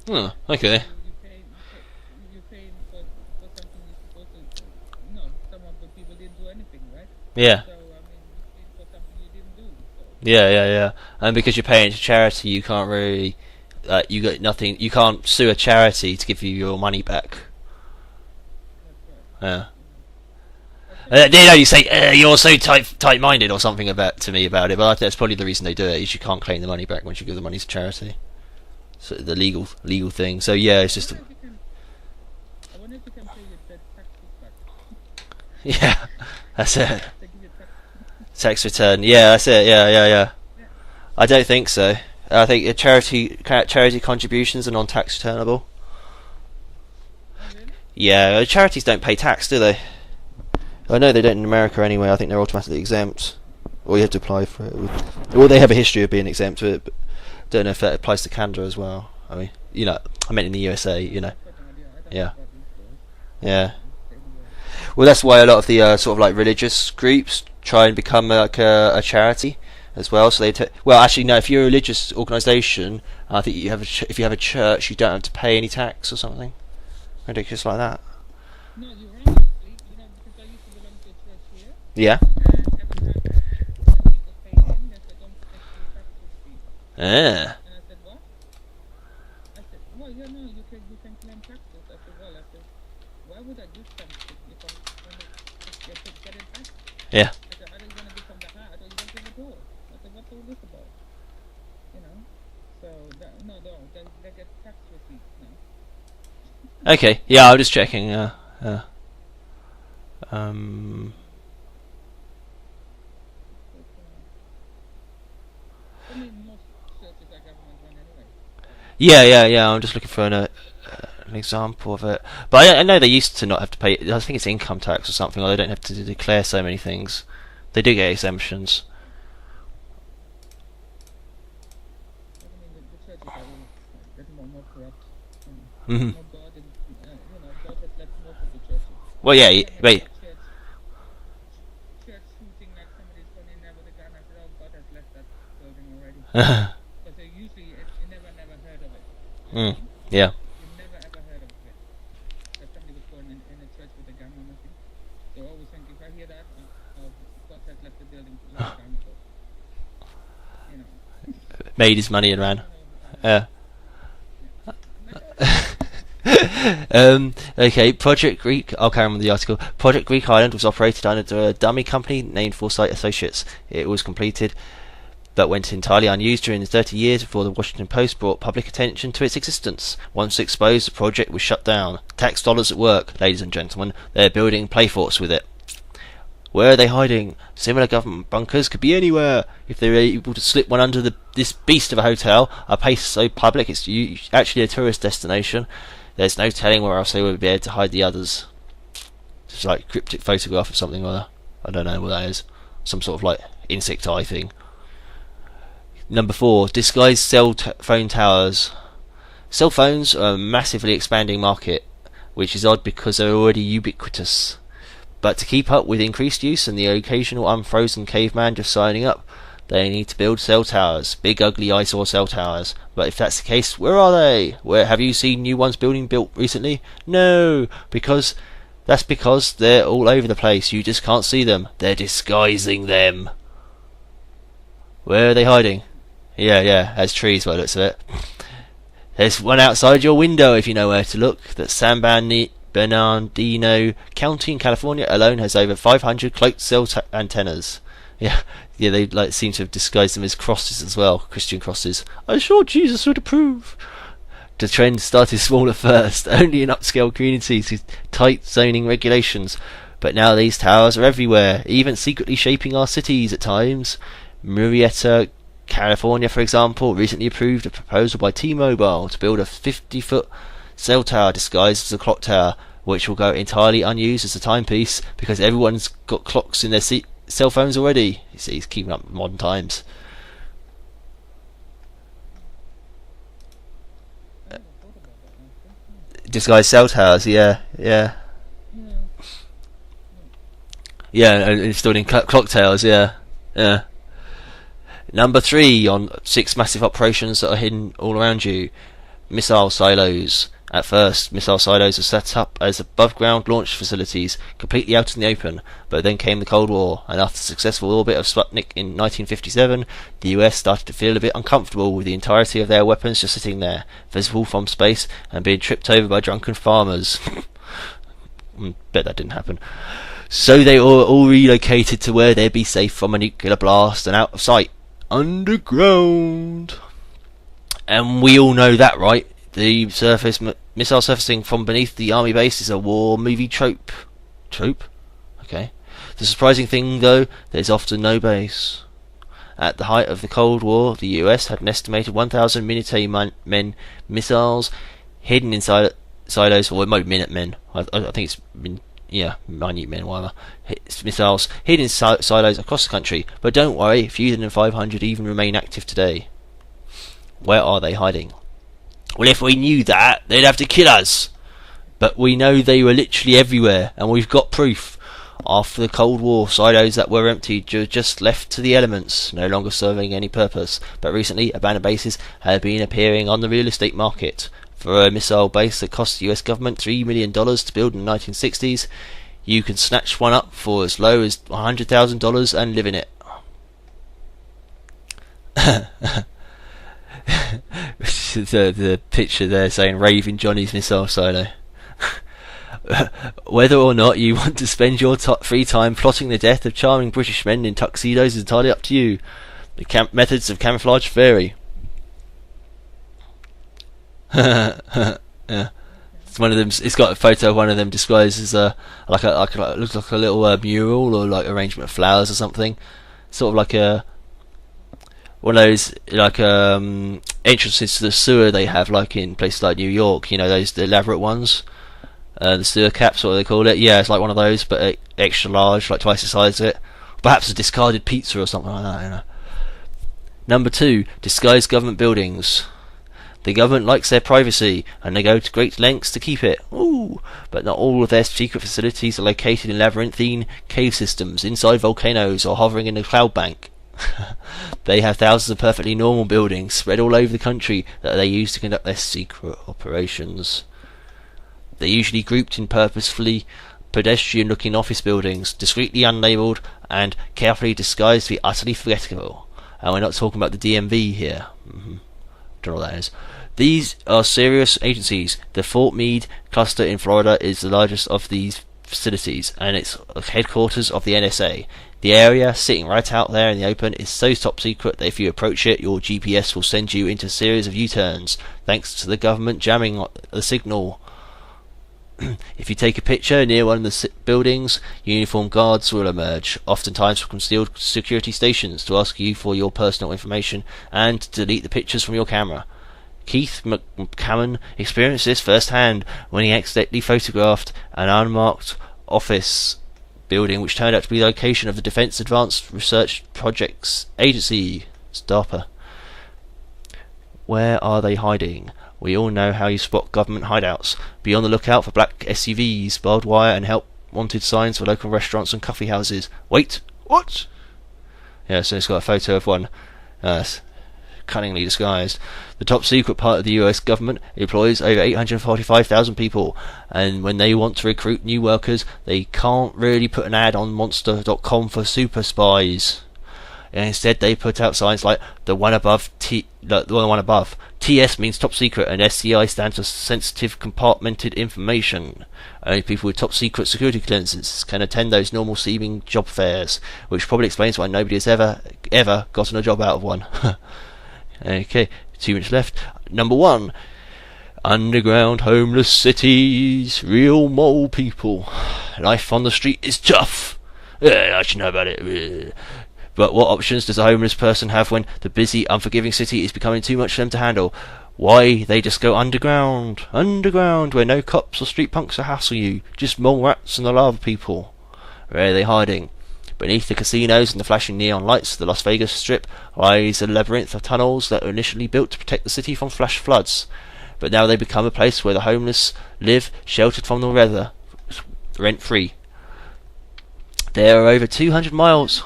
Oh, okay. You paying for something you're supposed to. No, some of the people didn't do anything, right? Yeah. So I mean, you paid for something you didn't do. So. Yeah. And because you're paying to charity, you can't really. You got nothing. You can't sue a charity to give you your money back. That's right. Yeah. You say you're so tight-minded or something to me about it, but that's probably the reason they do it. Is you can't claim the money back once you give the money to charity. So the legal thing. So yeah, it's just. I wonder if you can pay your taxes back. Yeah, that's it. They give you Tax return. Yeah, that's it. Yeah. I don't think so. I think charity contributions are non-tax returnable. Oh, really? Yeah, charities don't pay tax, do they? I know they don't in America anyway. I think they're automatically exempt, or you have to apply for it. Or they have a history of being exempt to it, but don't know if that applies to Canada as well. I mean, I meant in the USA. Yeah, yeah. Well, that's why a lot of the sort of like religious groups try and become like a charity as well. So well, actually, no. If you're a religious organisation, I think if you have a church, you don't have to pay any tax or something ridiculous like that. No, you're right. Actually, because I used to belong to a church here, Yeah. and every time when people pay in, they said, "Don't forget your tax receipt." Ah. And I said, "What?" I said, "Well, you can claim taxes." I said, "Well, why would I do something if I'm going to get it back?" Yeah. I said, "Are they going to give from the heart, or you don't give it all?" I said, "What's all this about?" So they get tax receipts now. Okay. Yeah, I'm just checking. I mean, most churches are government run anyway. Yeah. I'm just looking for an example of it. But I know they used to not have to pay. I think it's income tax or something, or they don't have to declare so many things. They do get exemptions. I mean, the churches are all getting more corrupt. Mhm. More God, and, God has left most of the churches. Well, yeah. Wait. Church shooting, like somebody's gone in there with a gun. I said, "Oh, God has left that building already." Mm, Because usually you never heard of it. yeah. You never ever heard of it. That somebody was going in a church with a gun or nothing. So I always think if I hear that, God has left the building a long time ago. Made his money and ran. Okay, Project Greek. I'll carry on with the article. Project Greek Island was operated under a dummy company named Foresight Associates. It was completed, but went entirely unused during the 30 years before the Washington Post brought public attention to its existence. Once exposed, the project was shut down. Tax dollars at work, ladies and gentlemen. They're building play forts with it. Where are they hiding? Similar government bunkers could be anywhere. If they're able to slip one under this beast of a hotel, a place so public it's actually a tourist destination, there's no telling where else they would be able to hide the others. Just like cryptic photograph of something or other. I don't know what that is. Some sort of like insect eye thing. Number 4, disguised cell phone towers. Cell phones are a massively expanding market, which is odd because they're already ubiquitous. But to keep up with increased use and the occasional unfrozen caveman just signing up, they need to build cell towers. Big ugly eyesore cell towers. But if that's the case, where are they? Where have you seen new ones being built recently? No, because they're all over the place. You just can't see them. They're disguising them. Where are they hiding? Yeah, as trees by the looks of it. There's one outside your window if you know where to look. That San Bernardino County in California alone has over 500 cloaked cell antennas. Yeah, they seem to have disguised them as crosses as well, Christian crosses. I'm sure Jesus would approve. The trend started small at first, only in upscale communities with tight zoning regulations, but now these towers are everywhere, even secretly shaping our cities at times. Murrieta, California, for example, recently approved a proposal by T-Mobile to build a 50-foot cell tower disguised as a clock tower, which will go entirely unused as a timepiece because everyone's got clocks in their cell phones already. You see, he's keeping up with modern times. Disguised cell towers, yeah, and installed in clock towers, yeah. Number 3 on 6 massive operations that are hidden all around you. Missile silos. At first, missile silos are set up as above-ground launch facilities, completely out in the open, but then came the Cold War, and after the successful orbit of Sputnik in 1957, the US started to feel a bit uncomfortable with the entirety of their weapons just sitting there, visible from space, and being tripped over by drunken farmers. Bet that didn't happen. So they all relocated to where they'd be safe from a nuclear blast and out of sight. Underground. And we all know that, right? The missile surfacing from beneath the army base is a war movie trope. Trope? Okay. The surprising thing, though, there's often no base. At the height of the Cold War, the US had an estimated 1,000 Minutemen missiles hidden inside silos, or Minutemen. I think it's been minute men, whatever, missiles hidden in silos across the country. But don't worry, fewer than 500 even remain active today. Where are they hiding? Well, if we knew that, they'd have to kill us. But we know they were literally everywhere, and we've got proof. After the Cold War, silos that were empty just left to the elements, no longer serving any purpose. But recently, abandoned bases have been appearing on the real estate market. For a missile base that cost the US government $3 million to build in the 1960s, you can snatch one up for as low as $100,000 and live in it. the picture there saying Raving Johnny's missile silo. Whether or not you want to spend your free time plotting the death of charming British men in tuxedos is entirely up to you. The methods of camouflage vary. Yeah. It's one of them. It's got a photo of one of them disguised as it looks like a little mural or like arrangement of flowers or something. Sort of like one of those like entrances to the sewer they have like in places like New York. You know, those elaborate ones. The sewer caps, what they call it. Yeah, it's like one of those, but extra large, like twice the size of it. Perhaps a discarded pizza or something like that. You know. Number 2, disguised government buildings. The government likes their privacy, and they go to great lengths to keep it. Ooh, but not all of their secret facilities are located in labyrinthine cave systems, inside volcanoes, or hovering in a cloud bank. They have thousands of perfectly normal buildings spread all over the country that they use to conduct their secret operations. They're usually grouped in purposefully pedestrian-looking office buildings, discreetly unlabelled and carefully disguised to be utterly forgettable. And we're not talking about the DMV here. Don't know what that is. These are serious agencies. The Fort Meade cluster in Florida is the largest of these facilities, and it's headquarters of the NSA. The area, sitting right out there in the open, is so top secret that if you approach it, your GPS will send you into a series of U-turns, thanks to the government jamming the signal. If you take a picture near one of the buildings, uniformed guards will emerge, oftentimes from concealed security stations, to ask you for your personal information and to delete the pictures from your camera. Keith McCammon experienced this firsthand when he accidentally photographed an unmarked office building which turned out to be the location of the Defense Advanced Research Projects Agency, DARPA. Where are they hiding? We all know how you spot government hideouts. Be on the lookout for black SUVs, barbed wire and help wanted signs for local restaurants and coffee houses. Wait, what? Yeah, so it's got a photo of one. Cunningly disguised. The top secret part of the US government employs over 845,000 people, and when they want to recruit new workers, they can't really put an ad on monster.com for super spies. And instead they put out signs like the one above. TS means top secret, and SCI stands for sensitive compartmented information. Only people with top secret security clearances can attend those normal seeming job fairs, which probably explains why nobody has ever gotten a job out of one. Okay, 2 minutes left. Number 1. Underground homeless cities. Real mole people. Life on the street is tough. I should know about it. But what options does a homeless person have when the busy, unforgiving city is becoming too much for them to handle? Why, they just go underground. Underground, where no cops or street punks will hassle you. Just mole rats and the lava people. Where are they hiding? Beneath the casinos and the flashing neon lights of the Las Vegas Strip lies a labyrinth of tunnels that were initially built to protect the city from flash floods. But now they become a place where the homeless live, sheltered from the weather, rent-free. There are over 200 miles...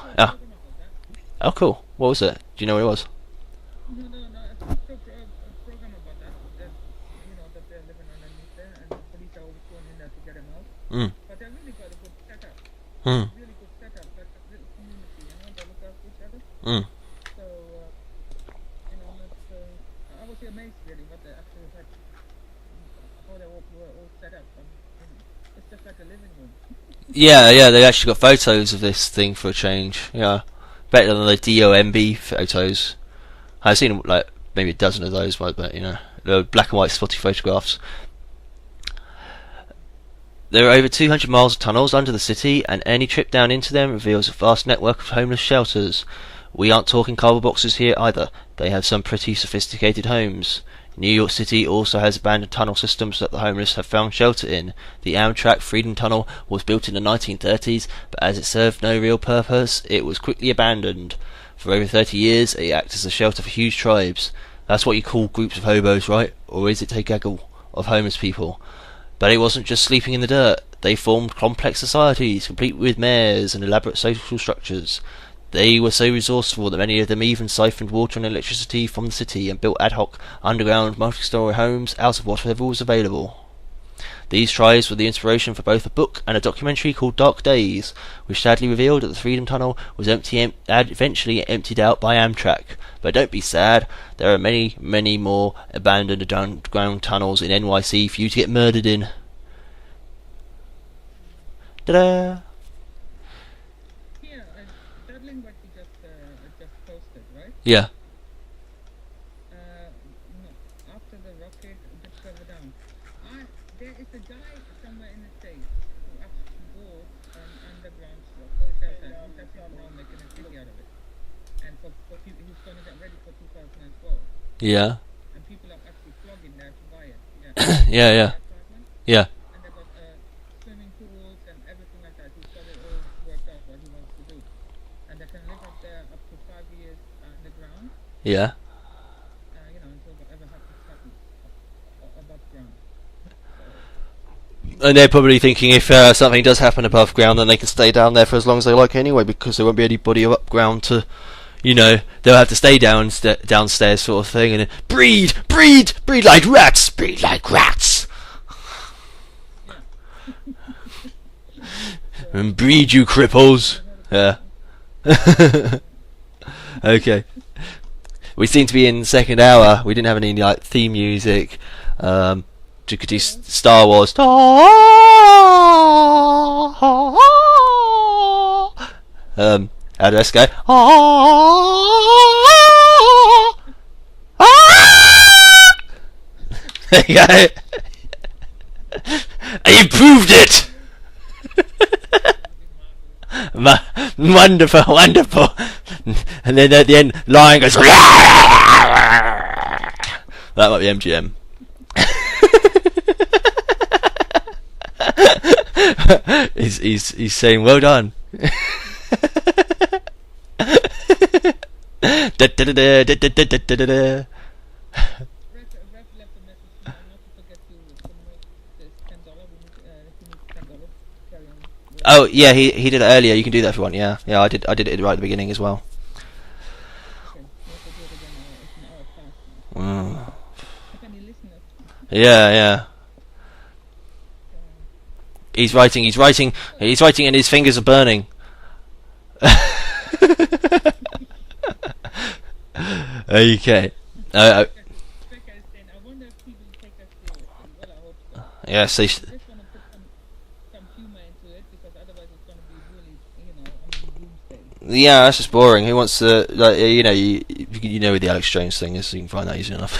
Oh, cool. What was it? Do you know what it was? No, it's a program about that. That that they're living underneath there, and the police are always going in there to get them out. But they really got a good setup. Really good setup, like a little community, they look after each other. So, I was amazed really what they actually had, how they were all set up. It's just like a living room. Yeah, they actually got photos of this thing for a change. Yeah. Better than the DOMB photos. I've seen like maybe a dozen of those, but the black and white spotty photographs. There are over 200 miles of tunnels under the city, and any trip down into them reveals a vast network of homeless shelters. We aren't talking cardboard boxes here either. They have some pretty sophisticated homes. New York City also has abandoned tunnel systems that the homeless have found shelter in. The Amtrak Freedom Tunnel was built in the 1930s, but as it served no real purpose, it was quickly abandoned. For over 30 years, it acted as a shelter for huge tribes. That's what you call groups of hobos, right? Or is it a gaggle of homeless people? But it wasn't just sleeping in the dirt. They formed complex societies, complete with mayors and elaborate social structures. They were so resourceful that many of them even siphoned water and electricity from the city and built ad hoc, underground, multi-story homes out of whatever was available. These tribes were the inspiration for both a book and a documentary called Dark Days, which sadly revealed that the Freedom Tunnel was eventually emptied out by Amtrak. But don't be sad, there are many, many more abandoned underground tunnels in NYC for you to get murdered in. Ta-da! Here, that link what you just posted, right? Yeah. No, after the rocket, a bit further down. There is a guy somewhere in the States who actually bought an underground shelter. He's actually now making a city out of it. And for people, he's going to get ready for 2012. Yeah. And people are actually flogging there to buy it. Yeah. Yeah. And they've got swimming pools and everything like that. He's got it all worked out what he wants to do. And they can live up there up to 5 years underground. Yeah. Until whatever happens above ground. And they're probably thinking if something does happen above ground, then they can stay down there for as long as they like anyway, because there won't be anybody up ground to, they'll have to stay downstairs sort of thing, and breed like rats, and breed, you cripples. Yeah. Okay. We seem to be in the second hour. We didn't have any theme music. You could do Star Wars. How do I go? There you go. I improved it. Wonderful. And then at the end, lion goes. That might be MGM. He's saying well done. Oh yeah, he did it earlier. You can do that if you want. Yeah, I did it right at the beginning as well. Yeah. He's writing, and his fingers are burning. Okay. Yeah, so yeah, that's just boring. Who wants to, where the Alex Jones thing is, so you can find that easy enough.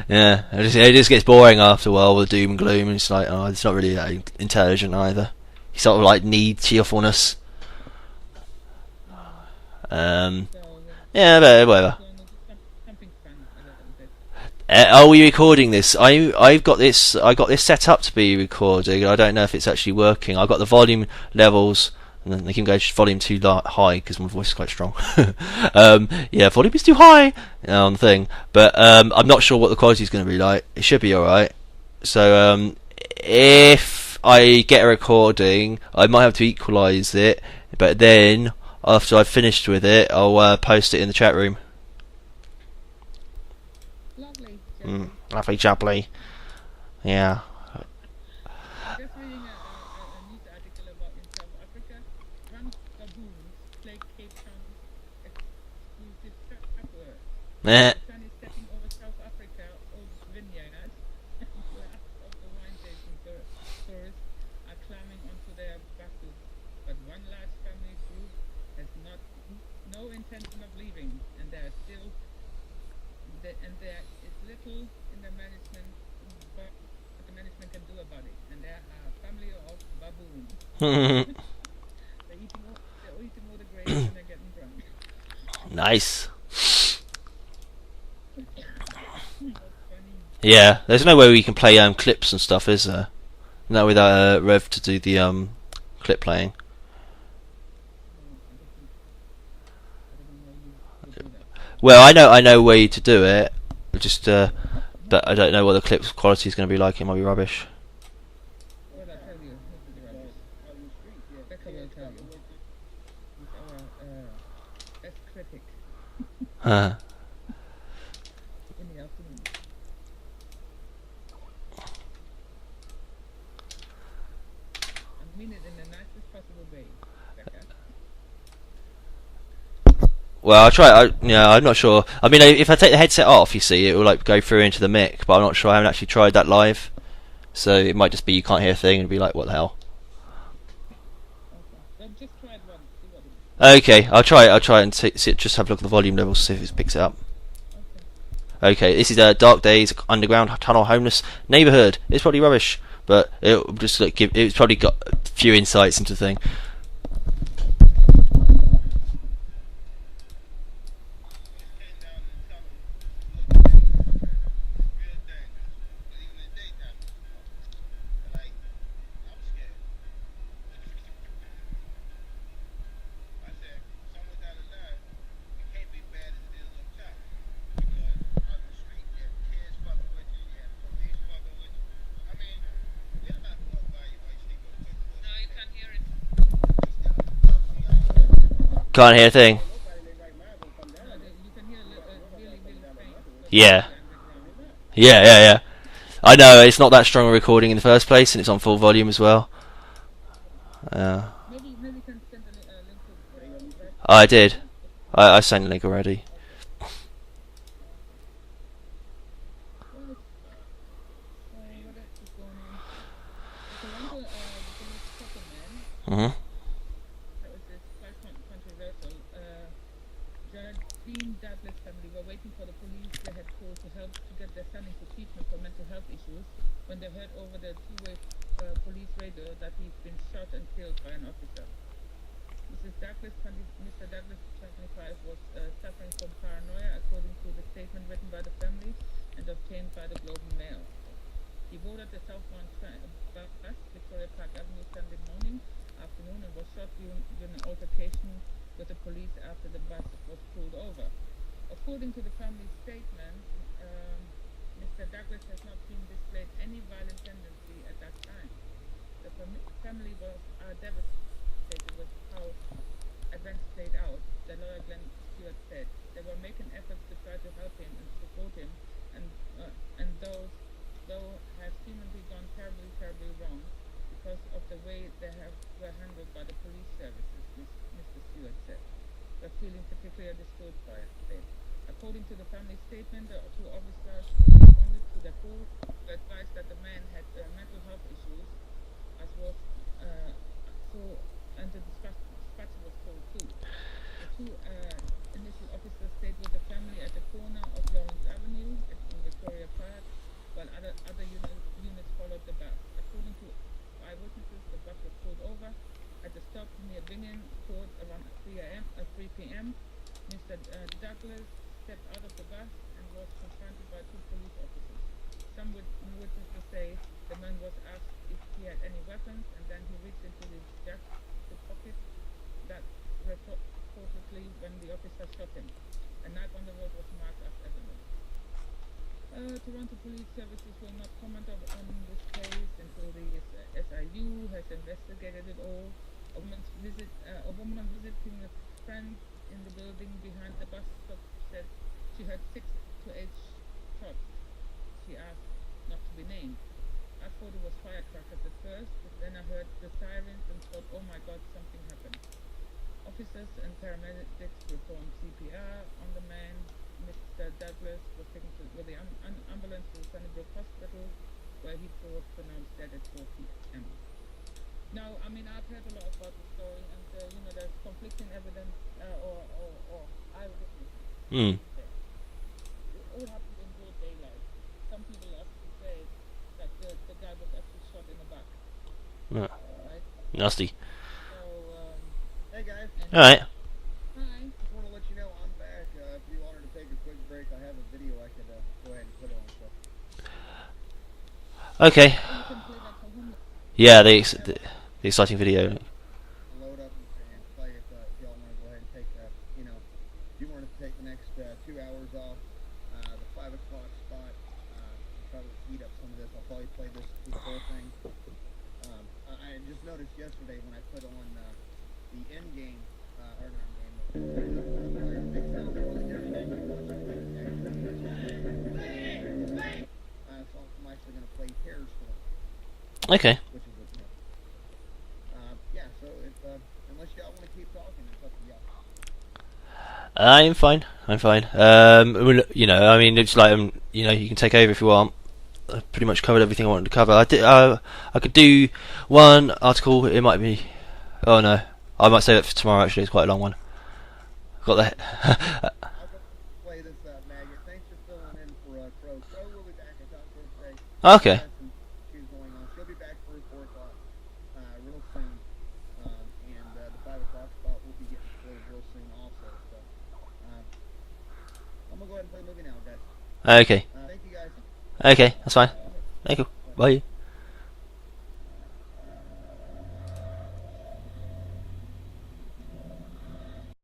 Yeah, it just gets boring after a while with doom and gloom, and it's like, oh, it's not really that intelligent either. You sort of need cheerfulness. Yeah, but whatever. Are we recording this? I got this set up to be recording. I don't know if it's actually working. I got the volume levels, and then they can go volume too high because my voice is quite strong. Yeah, volume is too high on the thing, but I'm not sure what the quality is going to be like. It should be alright. So if I get a recording, I might have to equalise it, but then after I've finished with it, I'll post it in the chat room. Lovely jubbly. Yeah. Just reading a news article about in South Africa. Drunk baboons play Cape Town's exclusive supper. The sun is setting over South Africa, old vineyards, and glass of the wine tasting tourists are climbing onto their buses. But one large family group has no intention of leaving, and there is little in the management, but what the management can do about it. And there are a family of baboons. They're eating all the grapes and they're getting drunk. Nice. Yeah, there's no way we can play clips and stuff, is there? No, without Rev to do the clip playing. I don't know you do that. Well, I know a way to do it. Just but I don't know what the clip's quality is going to be like. It might be rubbish. Well, I tell you, this is the Well, rubbish. out in the street, yeah. Becca will tell you. He's our best critic Huh. in the afternoon. I mean it in the nicest possible way, Becca. Well, I'll try. Yeah, I'm not sure. I mean, if I take the headset off, you see, it will like go through into the mic. But I'm not sure. I haven't actually tried that live, so it might just be you can't hear a thing and be like, what the hell? Okay. Then just try it once, see what it is. Okay, I'll try it. I'll try it and just have a look at the volume levels, see if it picks it up. Okay. Okay, this is Dark Days Underground Tunnel Homeless Neighborhood. It's probably rubbish, but it'll just like give. It's probably got a few insights into the thing. Can't hear a thing. No, you can hear really, really faint. But Yeah. underground. Yeah. I know it's not that strong a recording in the first place, and it's on full volume as well. Maybe you can send a link to Brad. I did. I sent the link already. Right. What else is going on? Toronto, the police shot a man. Mhm. That was this quite controversial. Jardine Douglas family were waiting for the police they had called to help to get their son into treatment for mental health issues when they heard over the two-way police radio that he's been shot and killed by an officer. Mr. Douglas, 25, was suffering from paranoia, according to the statement written by the family and obtained by the Globe and Mail. He boarded the southbound bus, Victoria Park Avenue, Sunday afternoon, and was shot during an altercation with the police after the bus was pulled over. According to the family's statement, Mr. Douglas has not been displayed any violent tendency at that time. The family are devastated with how events played out. The lawyer Glenn Stewart said they were making efforts to try to help him and support him, and those though have seemingly gone terribly, terribly wrong because of the way were handled by the police services, Mr. Stewart said. We're feeling particularly disturbed by it. According to the family statement, the two officers who responded to the call were advised that the man had mental health issues, as was and the dispatcher was told too. The two initial officers stayed with the family at the corner of Lawrence Avenue in Victoria Park, while other units followed the bus. According to eyewitnesses, the bus was pulled over at the stop near Bingen Court around 3 p.m. Mr. Douglas stepped out of the bus and was confronted by two police officers. Some witnesses say the man was asked if he had any weapons, and then he reached into his jacket pocket. That reportedly when the officer shot him. A knife on the road was marked as evidence. Toronto Police Services will not comment on this case until the SIU has investigated it all. A woman visiting a friend in the building behind the bus stop said she heard 6 to 8 shots. She asked not to be named. I thought it was firecrackers at first, but then I heard the sirens and thought, oh my god, something happened. Officers and paramedics performed CPR on the man. Mr. Douglas was taken with the ambulance to Sunnybrook Hospital, where he was pronounced dead at 4 p.m. Now, I mean, I've heard a lot about the story, and there's conflicting evidence or eyewitnesses. It all happened in broad daylight. Some people actually say that the guy was actually shot in the back. Right? Nasty. So, Hey guys, Alright. hi. just want to let you know I'm back. If you wanted to take a quick break, I have a video I could go ahead and put on. So. Okay. So you can play that Kahuna. Yeah, the exciting video. load up and play if y'all want to go ahead and take if you want to take the next 2 hours off the 5 o'clock spot, probably eat up some of this. I'll probably play this whole thing. I just noticed yesterday when I put on the end game or not end game, big sound there was different. So I'm actually going to play Hair Storm, Okay. which is yeah. So if unless y'all want to keep talking, it's up to y'all. I'm fine. I'm fine. Well, you know, I mean, it's like you know, you can take over if you want. I pretty much covered everything I wanted to cover. I did. I could do one article. It might be. Oh no, I might save it for tomorrow. Actually, it's quite a long one. Got that. I'll go play this Maggot. Thanks for filling in for Crow. Crow will be back. I talked to her today. Okay. She has some issues going on. She'll be back for 4 o'clock real soon. And the 5 o'clock spot will be getting filled real soon also. So I'm going to go ahead and play a movie now, guys. Okay. Thank you guys. Okay, that's fine. Thank you. Bye.